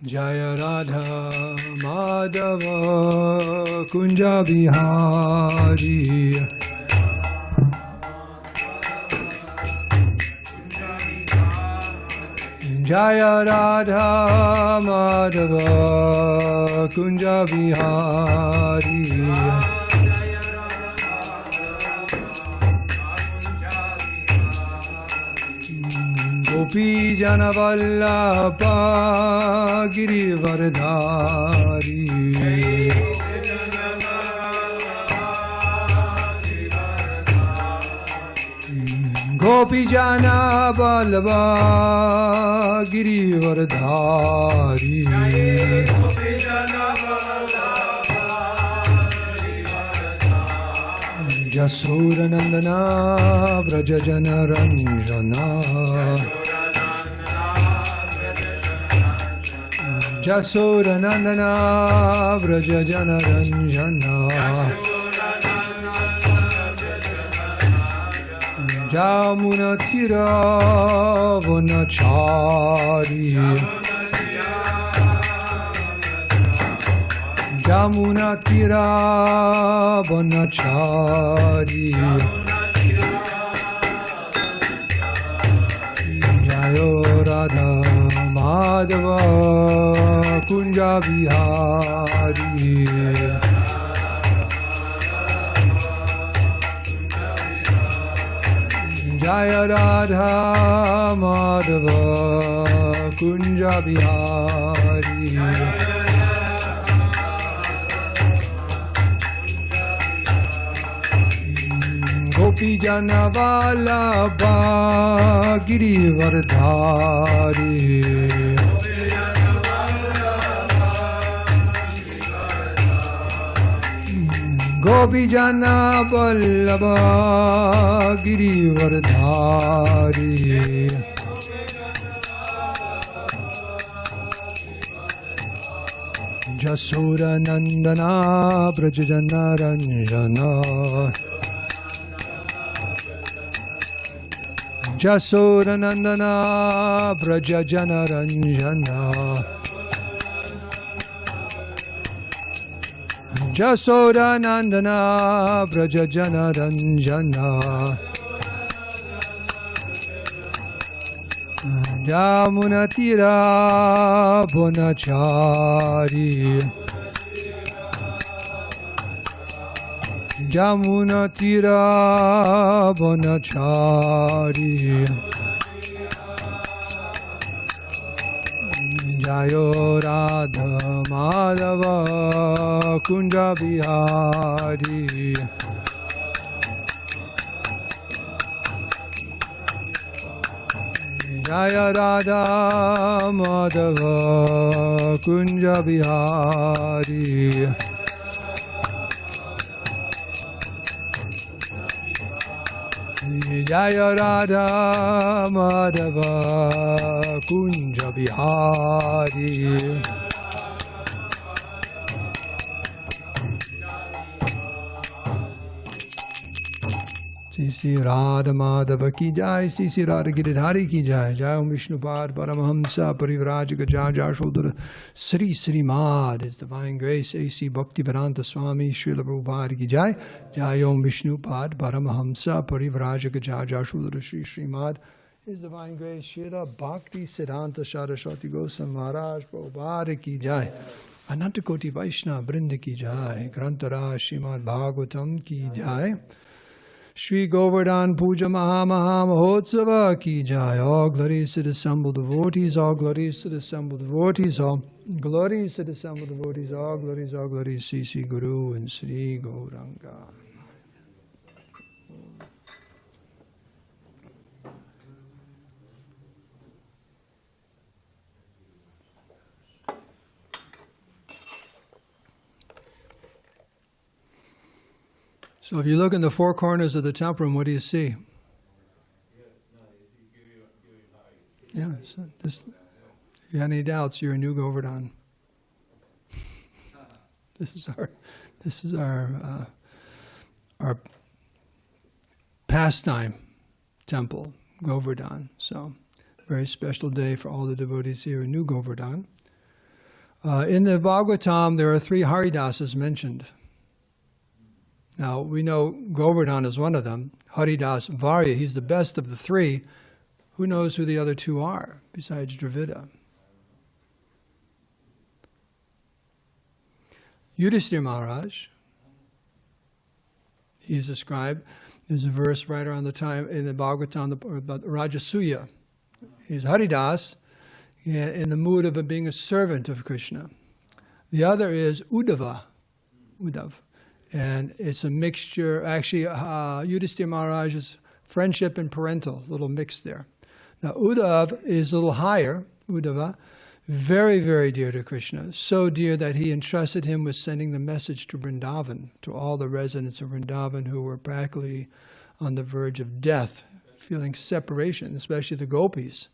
Jaya Radha Madhava Kunja Bihari. Jaya Radha Madhava Kunja Bihari. Gopi Jana Vallabha Girivardhari. Gopi Jana Vallabha Girivardhari. Jasura Nandana Vraja Jana Ranjana. Jasura Nandana Vraja Jana Ranjana. Jamuna Tira Vanachari. Jamuna Tira Vanachari. Jayo Radha Madhava Kunja Bihari. Jaya Radha Madhava Kunja Bihari. Gopi Jana Vallabha Girivardhari. Gopi Jana Vallabha Girivardhari. Jasura Nandana Brajajana Ranjana. Jasura Nandana Brajajana Ranjana. Jasura Nandana Brajajana Ranjana. Jamuna Tira Bonachari. Jamuna Tira Bonachari. Jayo Radha Madhava Kunja Bihari. Jaya Radha Madhava Kunja Bihari. Jaya Radha Madhava Kunja Bihari. Sisi Radha Madhava ki jai, Sisi Radha Giridhari ki jai. Jai Om Vishnupad Paramahamsa Parivrajaka Jaja Shodhara Sri Sri Mad, His Divine Grace A.C. Bhaktivedanta Swami Srila Prabhupada ki jai. Jai Om Vishnupad Paramahamsa Parivrajaka Jaja Shodhara Sri Sri Mad, His Divine Grace Srila Bhakti Siddhanta Saraswati Goswami Maharaj Prabhupada ki jai. Anantakoti Vaishnava Brinda ki jai. Grantara Srimad Bhagavatam ki jai. Shri Govardhana Puja Maha Mahotsava ki jai. All glories to the assembled devotees, all glories to the assembled devotees, all glories to the assembled devotees, all glories, Sri Guru and Sri Gauranga. So if you look in the four corners of the temple room, what do you see? Yeah, so this, if you have any doubts, you're a new Govardhan. This is our pastime temple, Govardhan. So very special day for all the devotees here in New Govardhan. In the Bhagavatam, there are 3 Haridasas mentioned. Now, we know Govardhana is one of them. Haridas Varya, he's the best of the 3. Who knows who the other 2 are, besides Dravida? Yudhisthira Maharaj, he's described. There's a verse right around the time in the Bhagavatam about Rajasuya. He's Haridas, in the mood of being a servant of Krishna. The other is Uddhava, and it's a mixture. Actually, Yudhisthira Maharaj is friendship and parental, a little mix there. Now, Uddhava is a little higher, Uddhava, very, very dear to Krishna, so dear that he entrusted him with sending the message to Vrindavan, to all the residents of Vrindavan who were practically on the verge of death, feeling separation, especially the gopis.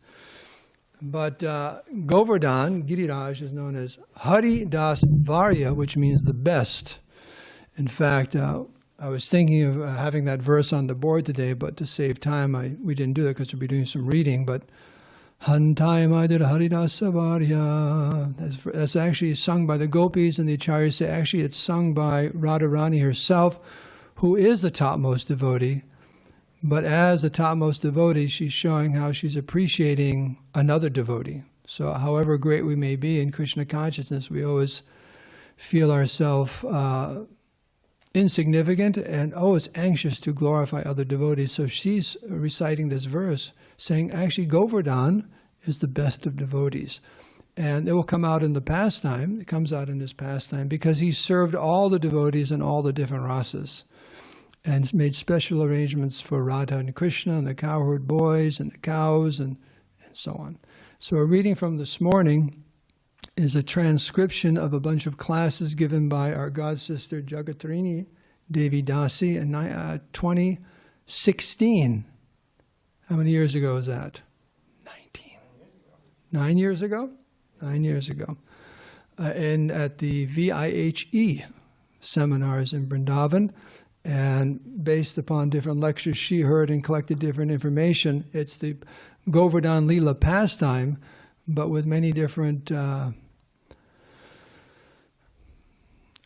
But Govardhan, Giriraj, is known as Hari Das Varya, which means the best. In fact, I was thinking of having that verse on the board today, but to save time, we didn't do that because we'll be doing some reading. But Hantai Maidir Haridasa Varya. That's actually sung by the gopis, and the acharyas say actually it's sung by Radharani herself, who is the topmost devotee. But as the topmost devotee, she's showing how she's appreciating another devotee. So however great we may be in Krishna consciousness, we always feel ourselves insignificant and always anxious to glorify other devotees. So she's reciting this verse saying actually Govardhan is the best of devotees. And it will come out in the pastime, it comes out in his pastime, because he served all the devotees in all the different rasas and made special arrangements for Radha and Krishna and the cowherd boys and the cows and so on. So a reading from this morning is a transcription of a bunch of classes given by our god sister Jagatarini Devi Dasi in 2016. How many years ago was that? 19. 9 years ago? 9 years ago. And at the VIHE seminars in Vrindavan, and based upon different lectures she heard and collected different information, it's the Govardhana Lila pastime, but with many different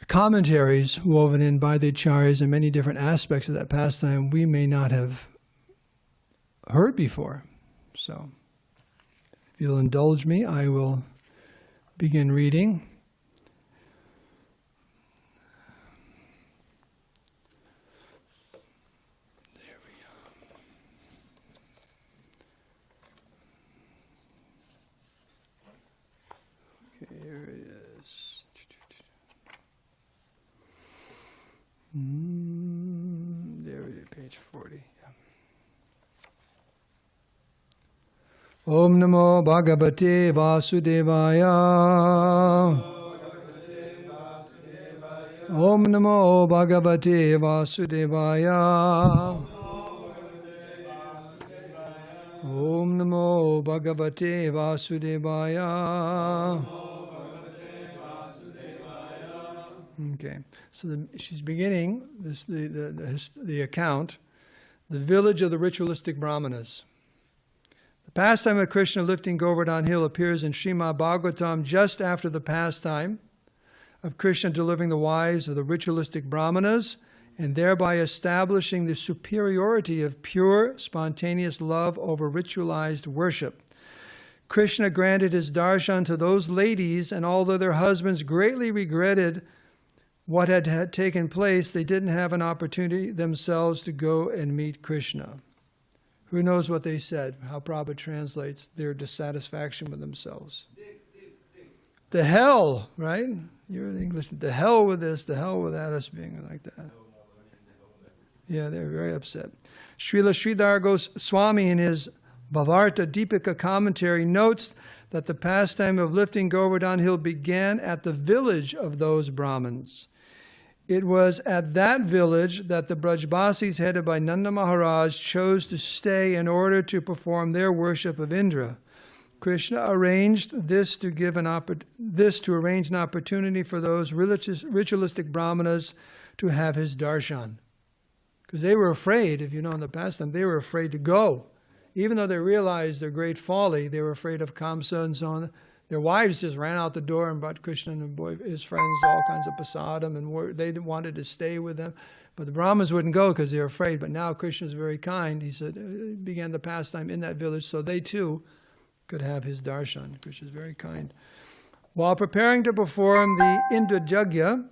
commentaries woven in by the acharyas and many different aspects of that pastime we may not have heard before. So, if you'll indulge me, I will begin reading. There we go. Okay, here it is. There it is, page 40. Yeah. Om Namo Bhagavate Vasudevaya. Om Namo Bhagavate Vasudevaya. Om Namo Bhagavate Vasudevaya. Okay, so she's beginning the account, the village of the ritualistic brahmanas. The pastime of Krishna lifting Govardhana Hill appears in Srimad Bhagavatam just after the pastime of Krishna delivering the wives of the ritualistic brahmanas and thereby establishing the superiority of pure, spontaneous love over ritualized worship. Krishna granted his darshan to those ladies, and although their husbands greatly regretted what had taken place, they didn't have an opportunity themselves to go and meet Krishna. Who knows what they said, how Prabhupada translates their dissatisfaction with themselves. The hell, right? You're in English. The hell with this, the hell with that, us being like that. Yeah, they're very upset. Srila Sridhar Goswami in his Bhavarta Deepika commentary notes that the pastime of lifting Govardhana Hill began at the village of those Brahmins. It was at that village that the Brajbasis headed by Nanda Maharaj chose to stay in order to perform their worship of Indra. Krishna arranged this to arrange an opportunity for those ritualistic brahmanas to have his darshan. Because they were afraid, if you know in the pastime, they were afraid to go. Even though they realized their great folly, they were afraid of Kamsa and so on. Their wives just ran out the door and brought Krishna and his friends all kinds of prasadam, and they wanted to stay with them. But the Brahmins wouldn't go because they were afraid. But now Krishna is very kind. He said, began the pastime in that village so they too could have his darshan. Krishna is very kind. While preparing to perform the Indra Yajna,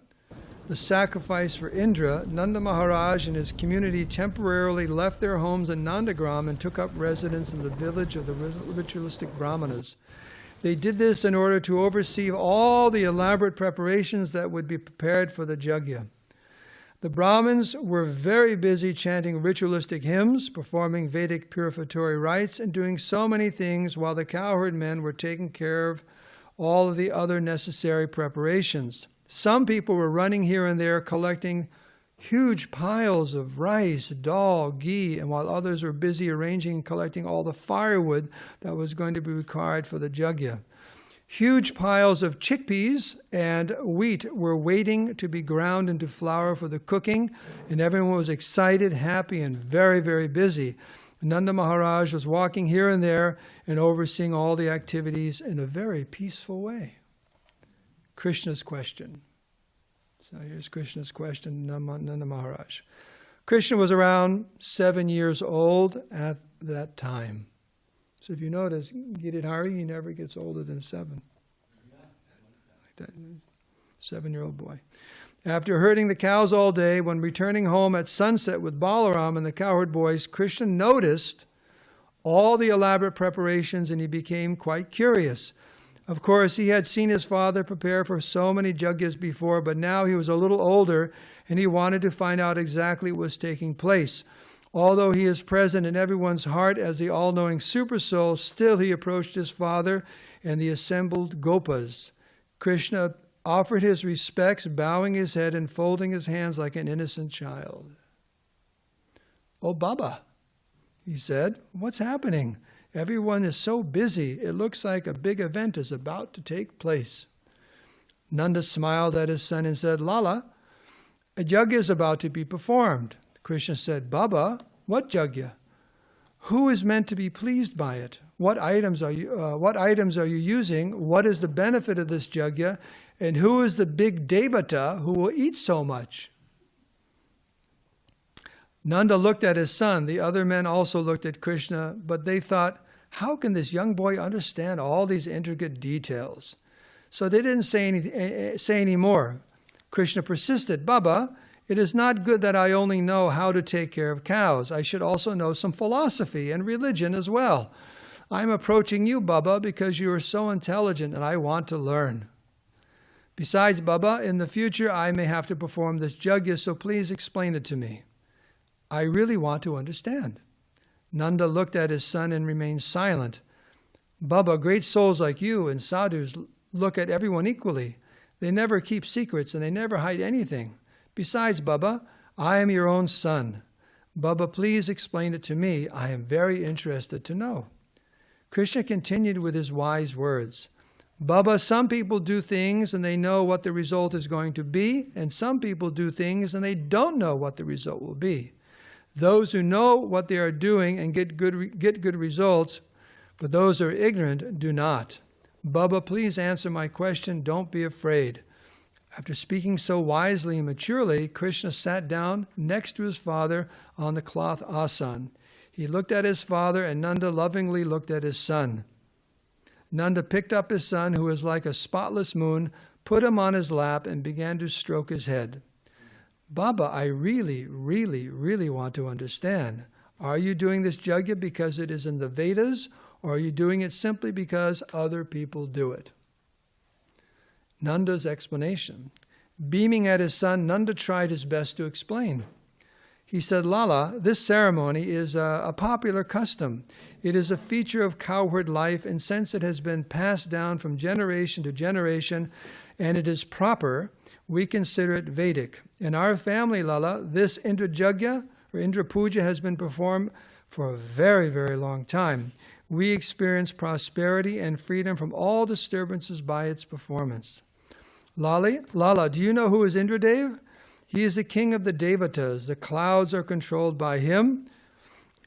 the sacrifice for Indra, Nanda Maharaj and his community temporarily left their homes in Nandagram and took up residence in the village of the ritualistic Brahmanas. They did this in order to oversee all the elaborate preparations that would be prepared for the Yajna. The Brahmins were very busy chanting ritualistic hymns, performing Vedic purificatory rites, and doing so many things while the cowherd men were taking care of all of the other necessary preparations. Some people were running here and there collecting huge piles of rice, dal, ghee, and while others were busy arranging and collecting all the firewood that was going to be required for the Yajna. Huge piles of chickpeas and wheat were waiting to be ground into flour for the cooking, and everyone was excited, happy, and very, very busy. Nanda Maharaj was walking here and there and overseeing all the activities in a very peaceful way. Krishna's question. So here's Krishna's question, Nanda Maharaj. Krishna was around 7 years old at that time. So if you notice, Giridhari, he never gets older than 7. Like that 7-year-old boy. After herding the cows all day, when returning home at sunset with Balaram and the cowherd boys, Krishna noticed all the elaborate preparations and he became quite curious. Of course, he had seen his father prepare for so many yajnas before, but now he was a little older and he wanted to find out exactly what was taking place. Although he is present in everyone's heart as the all-knowing supersoul, still he approached his father and the assembled gopas. Krishna offered his respects, bowing his head and folding his hands like an innocent child. "Oh, Baba," he said, "what's happening? Everyone is so busy. It looks like a big event is about to take place." Nanda smiled at his son and said, "Lala, a yajna is about to be performed." Krishna said, "Baba, what yajna? Who is meant to be pleased by it? What items are you using? What is the benefit of this yajna? And who is the big devata who will eat so much?" Nanda looked at his son. The other men also looked at Krishna, but they thought, how can this young boy understand all these intricate details? So they didn't say any more. Krishna persisted, "Baba, it is not good that I only know how to take care of cows. I should also know some philosophy and religion as well. I'm approaching you, Baba, because you are so intelligent and I want to learn. Besides, Baba, in the future I may have to perform this yajna, so please explain it to me. I really want to understand." Nanda looked at his son and remained silent. "Baba, great souls like you and sadhus look at everyone equally. They never keep secrets and they never hide anything. Besides, Baba, I am your own son. Baba, please explain it to me. I am very interested to know." Krishna continued with his wise words. "Baba, some people do things and they know what the result is going to be, and some people do things and they don't know what the result will be. Those who know what they are doing and get good results, but those who are ignorant do not. Baba, please answer my question. Don't be afraid." After speaking so wisely and maturely, Krishna sat down next to his father on the cloth asan. He looked at his father, and Nanda lovingly looked at his son. Nanda picked up his son, who was like a spotless moon, put him on his lap, and began to stroke his head. "Baba, I really, really, really want to understand. Are you doing this yajna because it is in the Vedas, or are you doing it simply because other people do it?" Nanda's explanation. Beaming at his son, Nanda tried his best to explain. He said, "Lala, this ceremony is a popular custom. It is a feature of cowherd life, and since it has been passed down from generation to generation, and it is proper, we consider it Vedic. In our family, Lala, this Indra Yajna, or Indra Puja, has been performed for a very, very long time. We experience prosperity and freedom from all disturbances by its performance." Lala, do you know who is Indradev? He is the king of the Devatas. The clouds are controlled by him,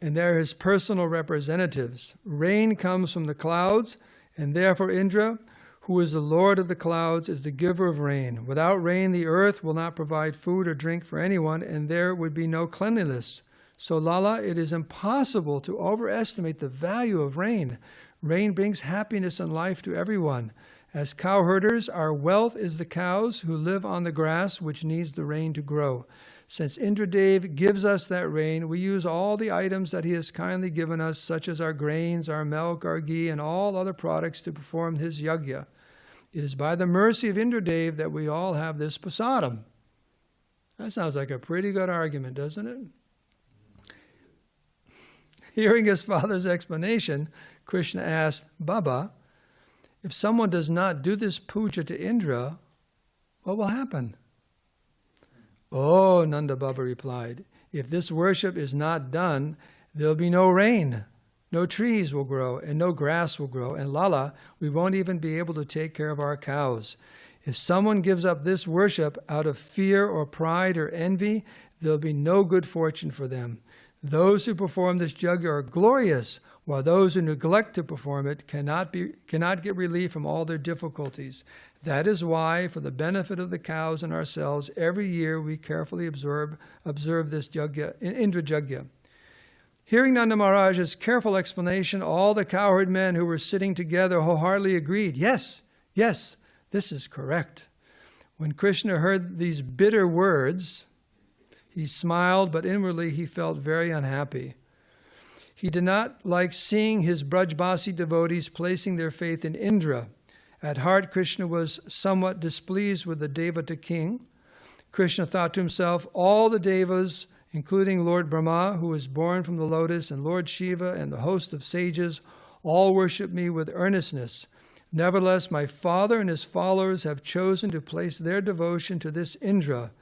and they are his personal representatives. Rain comes from the clouds, and therefore Indra, who is the Lord of the clouds, is the giver of rain. Without rain, the earth will not provide food or drink for anyone, and there would be no cleanliness. So, Lala, it is impossible to overestimate the value of rain. Rain brings happiness and life to everyone. As cowherders, our wealth is the cows who live on the grass, which needs the rain to grow. Since Indradev gives us that rain, we use all the items that he has kindly given us, such as our grains, our milk, our ghee, and all other products to perform his yajna. It is by the mercy of Indradev that we all have this prasadam. That sounds like a pretty good argument, doesn't it? Hearing his father's explanation, Krishna asked, Baba, if someone does not do this puja to Indra, what will happen? Oh, Nanda Baba replied, if this worship is not done, there will be no rain, no trees will grow, and no grass will grow, and Lala, we won't even be able to take care of our cows. If someone gives up this worship out of fear or pride or envy, there will be no good fortune for them. Those who perform this yajna are glorious, while those who neglect to perform it cannot get relief from all their difficulties. That is why, for the benefit of the cows and ourselves, every year we carefully observe this yajna, Indra yajna. Hearing Nanda Maharaj's careful explanation, all the cowherd men who were sitting together wholeheartedly agreed, yes, this is correct. When Krishna heard these bitter words, he smiled, but inwardly he felt very unhappy. He did not like seeing his Brajbasi devotees placing their faith in Indra. At heart, Krishna was somewhat displeased with the Devata king. Krishna thought to himself, all the Devas, including Lord Brahma, who was born from the lotus, and Lord Shiva and the host of sages, all worship me with earnestness. Nevertheless, my father and his followers have chosen to place their devotion to this Indra.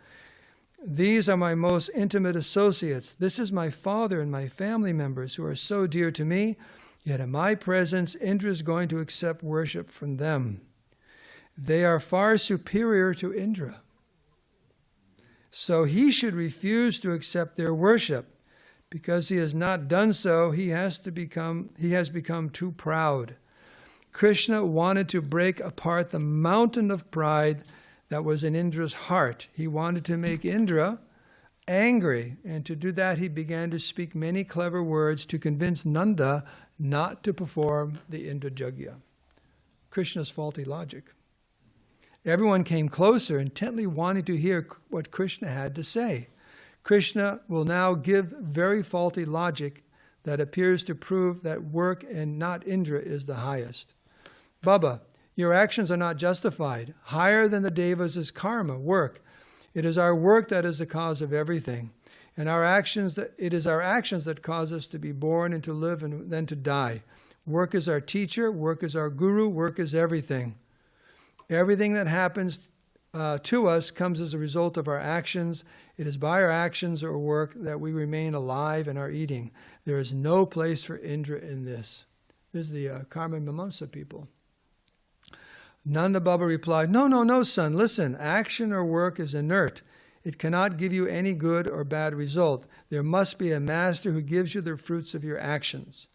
These are my most intimate associates. This is my father and my family members who are so dear to me. Yet in my presence, Indra is going to accept worship from them. They are far superior to Indra. So he should refuse to accept their worship. Because he has not done so, he has become too proud. Krishna wanted to break apart the mountain of pride that was in Indra's heart. He wanted to make Indra angry, and to do that he began to speak many clever words to convince Nanda not to perform the Indra yajna. Krishna's faulty logic. Everyone came closer, intently wanting to hear what Krishna had to say. Krishna will now give very faulty logic that appears to prove that work and not Indra is the highest. Baba, your actions are not justified. Higher than the devas is karma, work. It is our work that is the cause of everything. And it is our actions that cause us to be born and to live and then to die. Work is our teacher, work is our guru, work is everything. Everything that happens to us comes as a result of our actions. It is by our actions or work that we remain alive and are eating. There is no place for Indra in this. This is the Karma Mimamsa people. Nanda Baba replied, No, son, listen, action or work is inert. It cannot give you any good or bad result. There must be a master who gives you the fruits of your actions.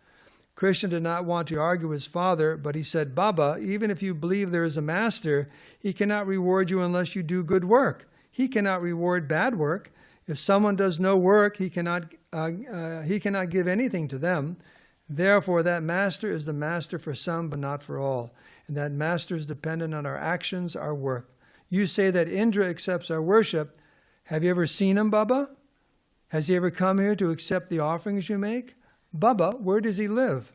Krishna did not want to argue with his father, but he said, Baba, even if you believe there is a master, he cannot reward you unless you do good work. He cannot reward bad work. If someone does no work, he cannot give anything to them. Therefore, that master is the master for some, but not for all. And that master is dependent on our actions, our work. You say that Indra accepts our worship. Have you ever seen him, Baba? Has he ever come here to accept the offerings you make? Baba, where does he live?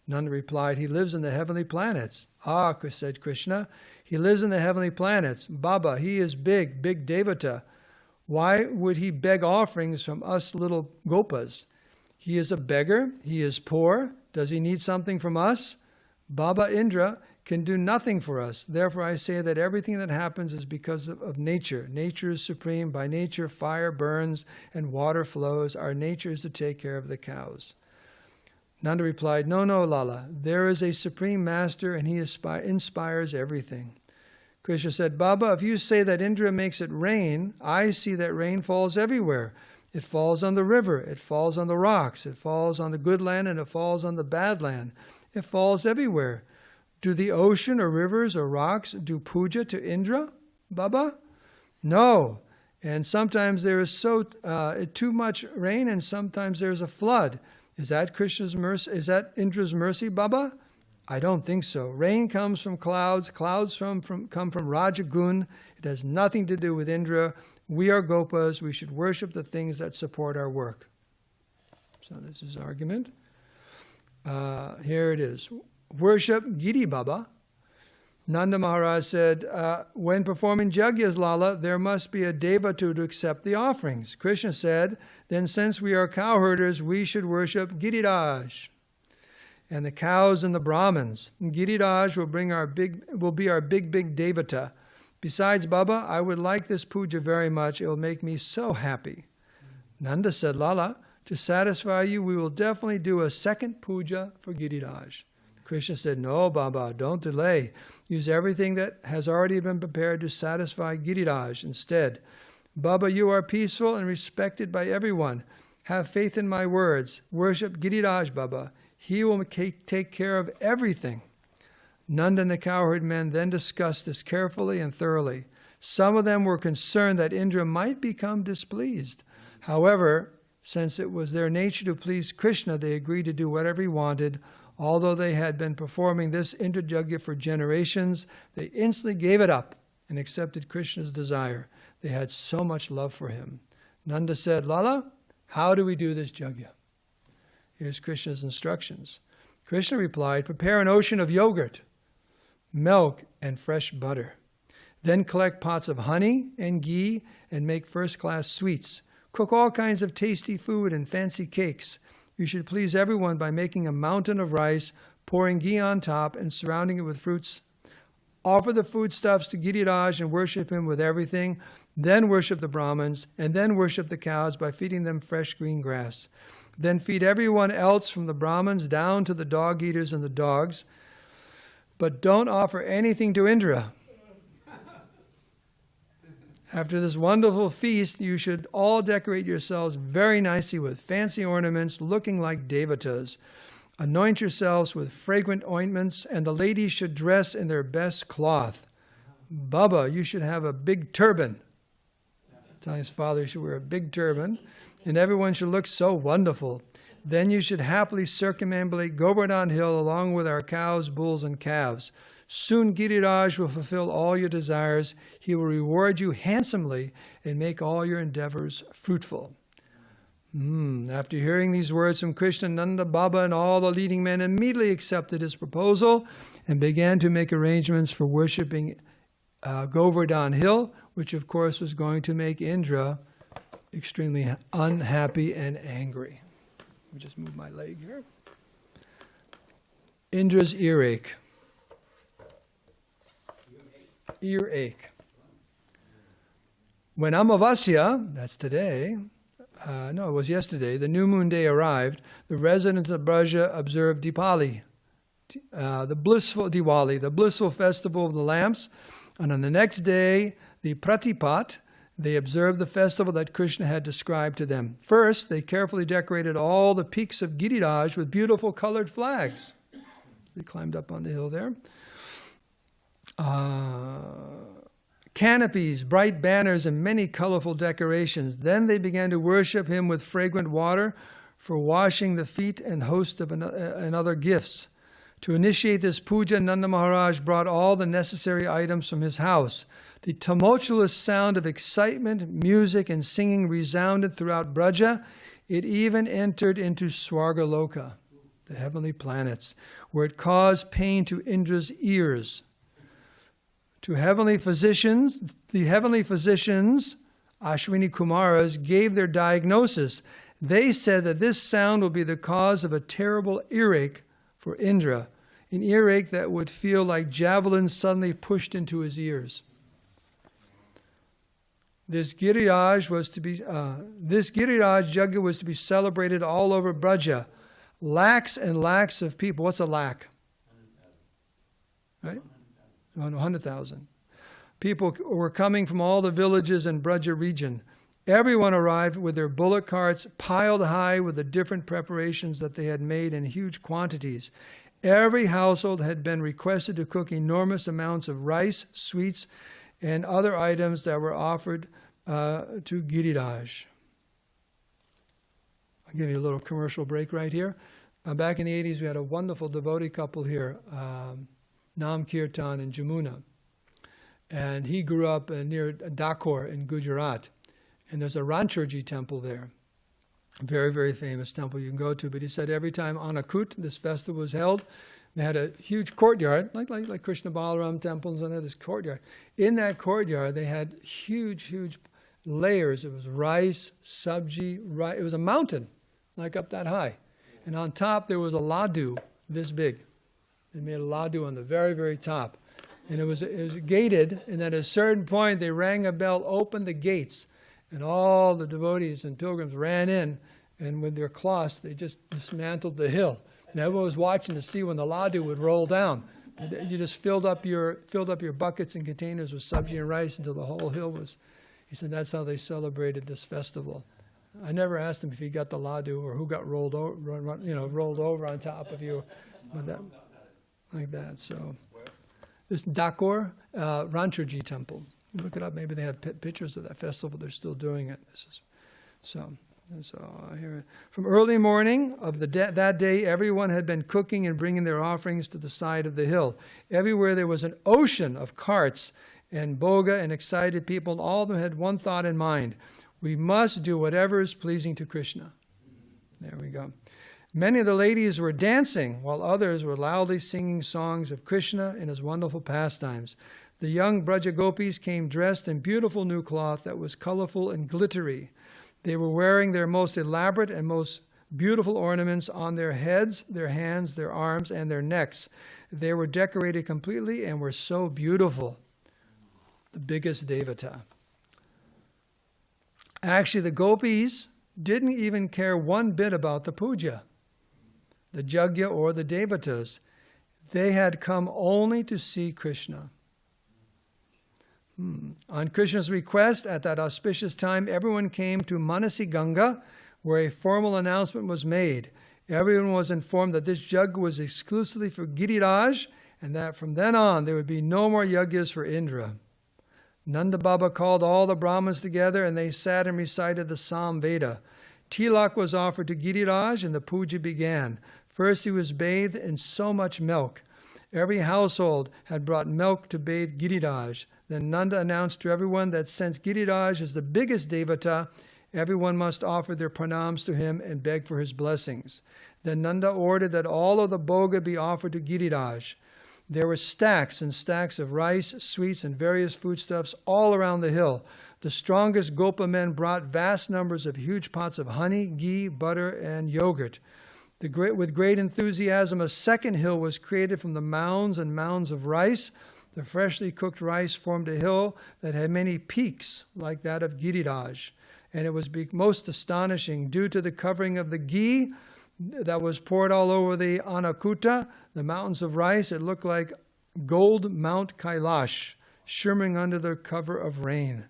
Nanda replied, he lives in the heavenly planets. Ah, said Krishna, he lives in the heavenly planets. Baba, he is big Devata. Why would he beg offerings from us little gopas? He is a beggar, he is poor. Does he need something from us? Baba Indra can do nothing for us. Therefore I say that everything that happens is because of nature. Nature is supreme. By nature, fire burns and water flows. Our nature is to take care of the cows. Nanda replied, No, Lala. There is a supreme master and he inspires everything. Krishna said, Baba, if you say that Indra makes it rain, I see that rain falls everywhere. It falls on the river, it falls on the rocks, it falls on the good land, and it falls on the bad land. It falls everywhere. Do the ocean or rivers or rocks do puja to Indra, Baba? No. And sometimes there is too much rain, and sometimes there's a flood. Is that Krishna's mercy? Is that Indra's mercy, Baba? I don't think so. Rain comes from clouds. Clouds come from Rajagun. It has nothing to do with Indra. We are Gopas. We should worship the things that support our work. So this is argument. Here it is. Worship Giri Baba. Nanda Maharaj said, when performing Jagyas, Lala, there must be a devata to accept the offerings. Krishna said, then since we are cowherders, we should worship Giriraj and the cows and the Brahmins. Giriraj will be our big devata. Besides, Baba, I would like this puja very much. It will make me so happy. Nanda said, Lala, to satisfy you, we will definitely do a second puja for Giriraj. Krishna said, no, Baba, don't delay. Use everything that has already been prepared to satisfy Giriraj instead. Baba, you are peaceful and respected by everyone. Have faith in my words. Worship Giriraj, Baba. He will take care of everything. Nanda and the cowherd men then discussed this carefully and thoroughly. Some of them were concerned that Indra might become displeased. However, since it was their nature to please Krishna, they agreed to do whatever he wanted. Although they had been performing this Indra Yajna for generations, they instantly gave it up and accepted Krishna's desire. They had so much love for him. Nanda said, Lala, how do we do this Yajna? Here's Krishna's instructions. Krishna replied, prepare an ocean of yogurt, milk, and fresh butter. Then collect pots of honey and ghee and make first-class sweets. Cook all kinds of tasty food and fancy cakes. You should please everyone by making a mountain of rice, pouring ghee on top, and surrounding it with fruits. Offer the foodstuffs to Giriraj and worship him with everything. Then worship the Brahmins, and then worship the cows by feeding them fresh green grass. Then feed everyone else from the Brahmins down to the dog-eaters and the dogs. But don't offer anything to Indra. After this wonderful feast, you should all decorate yourselves very nicely with fancy ornaments, looking like devatas. Anoint yourselves with fragrant ointments, and the ladies should dress in their best cloth. Baba, you should have a big turban. Telling his father he should wear a big turban, and everyone should look so wonderful. Then you should happily circumambulate Govardhana Hill along with our cows, bulls, and calves. Soon Giriraj will fulfill all your desires. He will reward you handsomely and make all your endeavors fruitful. After hearing these words from Krishna, Nanda, Baba, and all the leading men immediately accepted his proposal and began to make arrangements for worshipping Govardhana Hill, which of course was going to make Indra extremely unhappy and angry. Let me just move my leg here. Indra's earache. Earache. When Amavasya, that's today, it was yesterday, the new moon day arrived, the residents of Braja observed Diwali, the blissful festival of the lamps, and on the next day, the Pratipat, they observed the festival that Krishna had described to them. First, they carefully decorated all the peaks of Giriraj with beautiful colored flags. They climbed up on the hill there. Canopies, bright banners, and many colorful decorations. Then they began to worship him with fragrant water for washing the feet and host of and other gifts. To initiate this puja, Nanda Maharaj brought all the necessary items from his house. The tumultuous sound of excitement, music, and singing resounded throughout Braja. It even entered into Swargaloka, the heavenly planets, where it caused pain to Indra's ears. To the heavenly physicians, Ashwini Kumaras, gave their diagnosis. They said that this sound will be the cause of a terrible earache for Indra, an earache that would feel like javelins suddenly pushed into his ears. This Giriraj Yajna was to be celebrated all over Braja. Lakhs and lakhs of people. What's a lakh? Right? 100,000. People were coming from all the villages in Braja region. Everyone arrived with their bullock carts piled high with the different preparations that they had made in huge quantities. Every household had been requested to cook enormous amounts of rice, sweets, and other items that were offered to Giriraj. I'll give you a little commercial break right here. Back in the 80s, we had a wonderful devotee couple here, Nam Kirtan and Jamuna. And he grew up near Dakor in Gujarat. And there's a Rancherji temple there. Very, very famous temple you can go to. But he said every time Annakut, this festival was held, they had a huge courtyard, like Krishna Balaram temples, and they had this courtyard. In that courtyard, they had huge layers. It was rice, sabji, rice. It was a mountain, like up that high. And on top, there was a laddu this big. They made a laddu on the very, very top. And it was gated, and at a certain point, they rang a bell, opened the gates, and all the devotees and pilgrims ran in, and with their cloths, they just dismantled the hill. And everyone was watching to see when the laddu would roll down. You just filled up your buckets and containers with sabji and rice until the whole hill was. He said that's how they celebrated this festival. I never asked him if he got the laddu or who got rolled over on top of you, like that. So this Dakor Rancherji temple. You look it up. Maybe they have pictures of that festival. They're still doing it. So here, from early morning of that day, everyone had been cooking and bringing their offerings to the side of the hill. Everywhere there was an ocean of carts and boga and excited people, and all of them had one thought in mind: we must do whatever is pleasing to Krishna. There we go. Many of the ladies were dancing, while others were loudly singing songs of Krishna and his wonderful pastimes. The young Braja Gopis came dressed in beautiful new cloth that was colorful and glittery. They were wearing their most elaborate and most beautiful ornaments on their heads, their hands, their arms, and their necks. They were decorated completely and were so beautiful. The biggest devata. Actually, the gopis didn't even care one bit about the puja, the yajna, or the devatas. They had come only to see Krishna. On Krishna's request, at that auspicious time, everyone came to Manasi Ganga, where a formal announcement was made. Everyone was informed that this yajna was exclusively for Giriraj, and that from then on there would be no more yajnas for Indra. Nanda Baba called all the Brahmins together, and they sat and recited the Sam Veda. Tilak was offered to Giriraj, and the puja began. First he was bathed in so much milk. Every household had brought milk to bathe Giriraj. Then Nanda announced to everyone that since Giriraj is the biggest devata, everyone must offer their pranams to him and beg for his blessings. Then Nanda ordered that all of the boga be offered to Giriraj. There were stacks and stacks of rice, sweets, and various foodstuffs all around the hill. The strongest Gopa men brought vast numbers of huge pots of honey, ghee, butter, and yogurt. With great enthusiasm, a second hill was created from the mounds and mounds of rice. The freshly cooked rice formed a hill that had many peaks like that of Giriraj. And it was most astonishing due to the covering of the ghee that was poured all over the Annakuta, the mountains of rice. It looked like gold Mount Kailash, shimmering under the cover of rain.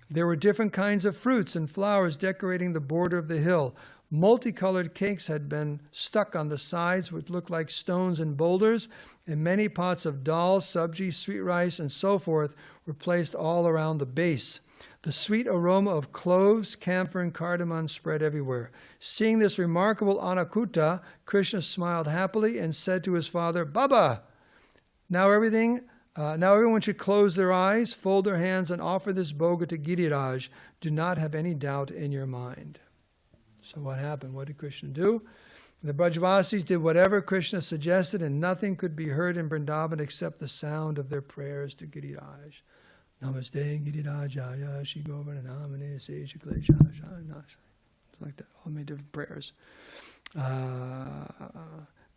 There were different kinds of fruits and flowers decorating the border of the hill. Multicolored cakes had been stuck on the sides, which looked like stones and boulders, and many pots of dal, sabji, sweet rice, and so forth were placed all around the base. The sweet aroma of cloves, camphor, and cardamom spread everywhere. Seeing this remarkable Annakuta, Krishna smiled happily and said to his father, "Baba, now everyone should close their eyes, fold their hands, and offer this boga to Giriraj. Do not have any doubt in your mind." So what happened? What did Krishna do? The Brajavasis did whatever Krishna suggested, and nothing could be heard in Vrindavan except the sound of their prayers to Giriraj. Namaste Girirajaya Shri Govardhana Namane Seja Kleshasha. Like that, all many different prayers.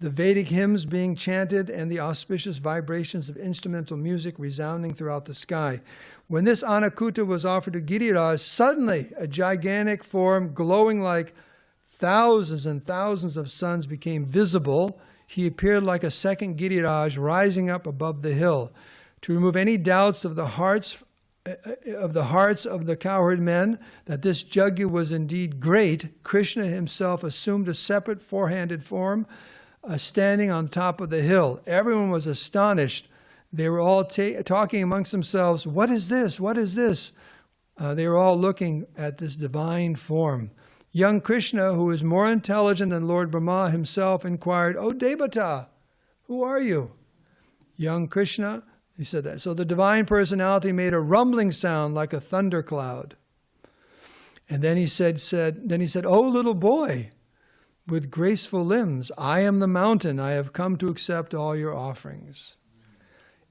The Vedic hymns being chanted and the auspicious vibrations of instrumental music resounding throughout the sky. When this Annakuta was offered to Giriraj, suddenly a gigantic form glowing like thousands and thousands of suns became visible. He appeared like a second Giriraj rising up above the hill. To remove any doubts of the hearts of the cowherd men that this yajna was indeed great, Krishna himself assumed a separate four-handed form standing on top of the hill. Everyone was astonished. They were all talking amongst themselves, "What is this? What is this?" They were all looking at this divine form. Young Krishna, who was more intelligent than Lord Brahma himself, inquired, "O Devata, who are you?" Young Krishna, he said that. So the divine personality made a rumbling sound like a thundercloud. And then he said, "O little boy, with graceful limbs, I am the mountain. I have come to accept all your offerings."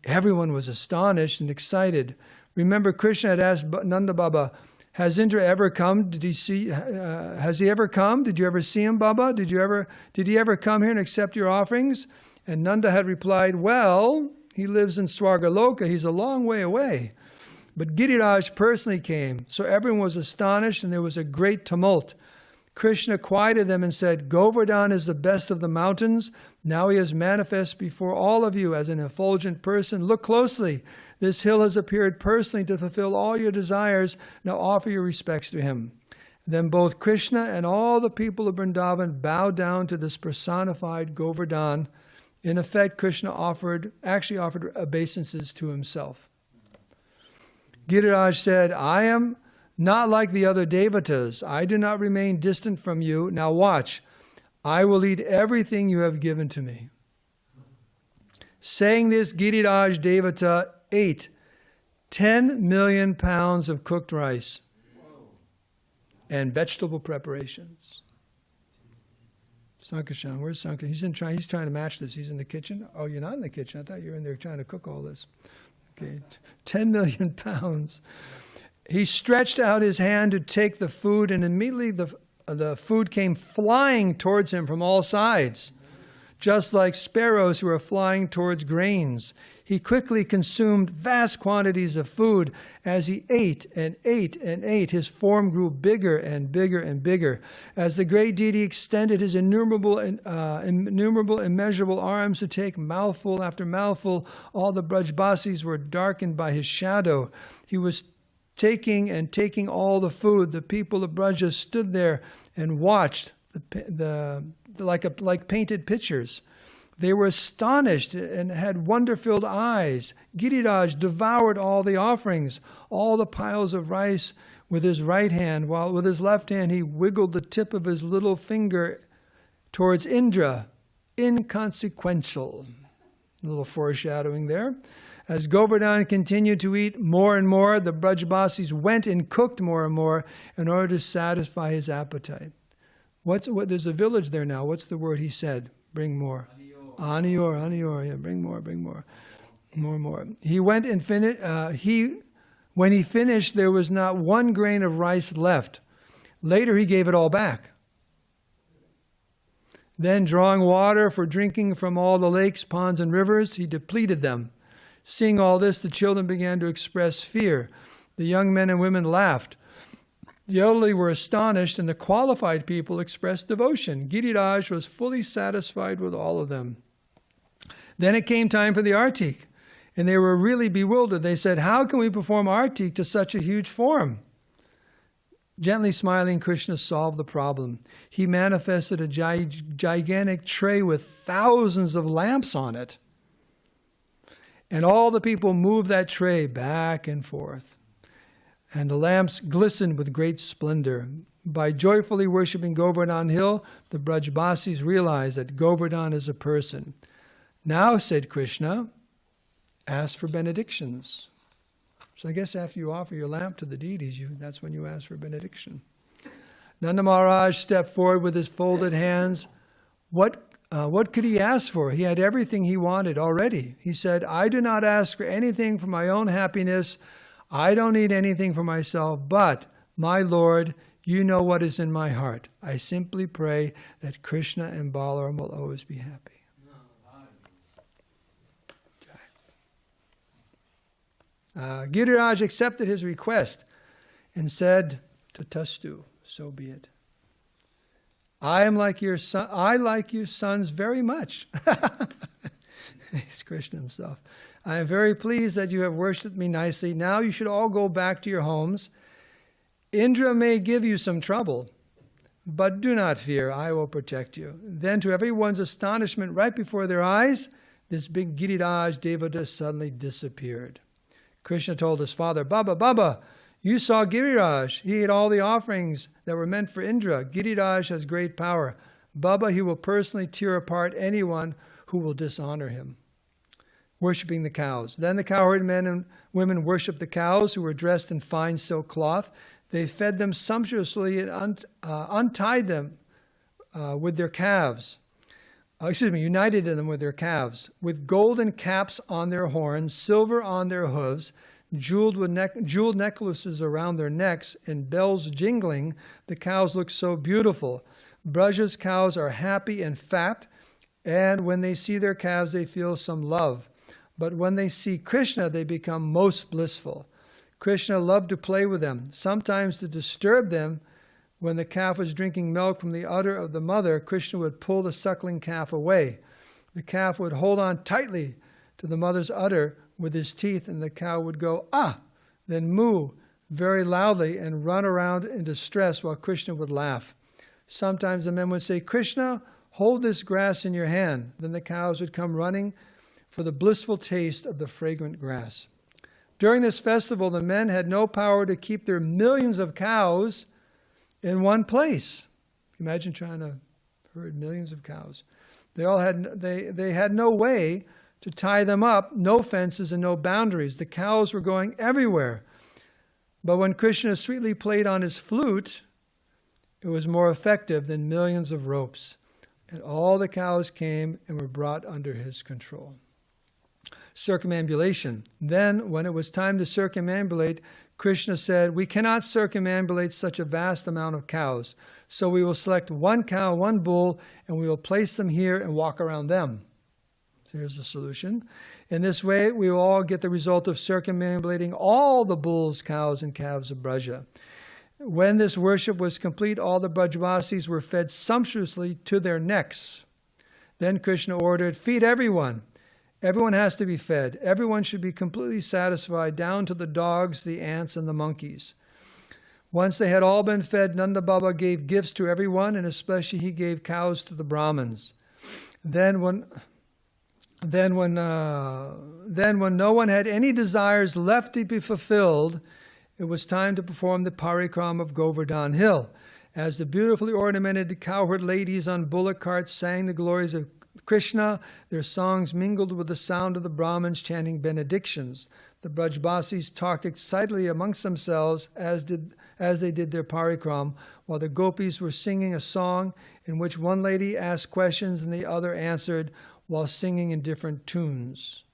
Everyone was astonished and excited. Remember, Krishna had asked Nanda Baba, "Has Indra ever come? Has he ever come? Did you ever see him, Baba? Did he ever come here and accept your offerings?" And Nanda had replied, "Well, he lives in Swargaloka. He's a long way away." But Giriraj personally came. So everyone was astonished and there was a great tumult. Krishna quieted them and said, "Govardhana is the best of the mountains. Now he has manifest before all of you as an effulgent person. Look closely. This hill has appeared personally to fulfill all your desires. Now offer your respects to him." Then both Krishna and all the people of Vrindavan bowed down to this personified Govardhana. In effect, Krishna actually offered obeisances to himself. Giriraj said, "I am not like the other devatas. I do not remain distant from you. Now watch. I will eat everything you have given to me." Saying this, Giriraj Devata ate 10 million pounds of cooked rice and vegetable preparations. Sankashan, where's Sankashan? He's trying to match this. He's in the kitchen. Oh, you're not in the kitchen. I thought you were in there trying to cook all this. Okay, 10 million pounds. He stretched out his hand to take the food, and immediately the food came flying towards him from all sides, just like sparrows who are flying towards grains. He quickly consumed vast quantities of food. As he ate and ate and ate, his form grew bigger and bigger and bigger. As the great deity extended his innumerable, immeasurable arms to take mouthful after mouthful, all the Brajbasis were darkened by his shadow. He was taking all the food. The people of Braja stood there and watched like painted pictures. They were astonished and had wonder-filled eyes. Giriraj devoured all the offerings, all the piles of rice with his right hand, while with his left hand he wiggled the tip of his little finger towards Indra. Inconsequential. A little foreshadowing there. As Govardhana continued to eat more and more, the Brajbasis went and cooked more and more in order to satisfy his appetite. There's a village there now. What's the word he said? Bring more. Anior, yeah, bring more. More. He went and finished. When he finished, there was not one grain of rice left. Later, he gave it all back. Then, drawing water for drinking from all the lakes, ponds, and rivers, he depleted them. Seeing all this, the children began to express fear. The young men and women laughed. The elderly were astonished, and the qualified people expressed devotion. Giriraj was fully satisfied with all of them. Then it came time for the artik, and they were really bewildered. They said, "How can we perform artik to such a huge form?" Gently smiling, Krishna solved the problem. He manifested a gigantic tray with thousands of lamps on it. And all the people moved that tray back and forth. And the lamps glistened with great splendor. By joyfully worshipping Govardhana Hill, the Brajbasis realized that Govardhana is a person. "Now," said Krishna, "ask for benedictions." So I guess after you offer your lamp to the deities, that's when you ask for benediction. Nanda Maharaj stepped forward with his folded hands. What could he ask for? He had everything he wanted already. He said, "I do not ask for anything for my own happiness. I don't need anything for myself, but, my Lord, you know what is in my heart. I simply pray that Krishna and Balaram will always be happy." Giriraj accepted his request and said, "Tatastu, so be it. I like your sons very much." He's Krishna himself. "I am very pleased that you have worshipped me nicely. Now you should all go back to your homes. Indra may give you some trouble, But do not fear, I will protect you. Then to everyone's astonishment, right before their eyes, this big Giriraj Devata suddenly disappeared. Krishna told his father, Baba, you saw Giriraj. He ate all the offerings that were meant for Indra. Giriraj has great power. Baba, he will personally tear apart anyone who will dishonor him. Worshipping the cows. Then the cowherd men and women worshipped the cows who were dressed in fine silk cloth. They fed them sumptuously and untied them with their calves. United them with their calves, with golden caps on their horns, silver on their hooves, jeweled necklaces around their necks, and bells jingling. The cows look so beautiful. Braja's cows are happy and fat, and when they see their calves, they feel some love. But when they see Krishna, they become most blissful. Krishna loved to play with them, sometimes to disturb them. When the calf was drinking milk from the udder of the mother, Krishna would pull the suckling calf away. The calf would hold on tightly to the mother's udder with his teeth, and the cow would go, ah, then moo very loudly and run around in distress while Krishna would laugh. Sometimes the men would say, Krishna, hold this grass in your hand. Then the cows would come running for the blissful taste of the fragrant grass. During this festival, the men had no power to keep their millions of cows in one place. Imagine trying to herd millions of cows. They had no way to tie them up, no fences and no boundaries. The cows were going everywhere. But when Krishna sweetly played on his flute, it was more effective than millions of ropes. And all the cows came and were brought under his control. Circumambulation. Then, when it was time to circumambulate, Krishna said, we cannot circumambulate such a vast amount of cows, so we will select one cow, one bull, and we will place them here and walk around them. So here's the solution. In this way, we will all get the result of circumambulating all the bulls, cows, and calves of Braja. When this worship was complete, all the Brajavasis were fed sumptuously to their necks. Then Krishna ordered, feed everyone. Everyone has to be fed. Everyone should be completely satisfied, down to the dogs, the ants, and the monkeys. Once they had all been fed, Nanda Baba gave gifts to everyone, and especially he gave cows to the Brahmins. Then when no one had any desires left to be fulfilled, it was time to perform the parikram of Govardhana Hill. As the beautifully ornamented cowherd ladies on bullock carts sang the glories of Krishna, their songs mingled with the sound of the Brahmins chanting benedictions. The Brajbasis talked excitedly amongst themselves as they did their parikram, while the gopis were singing a song in which one lady asked questions and the other answered while singing in different tunes.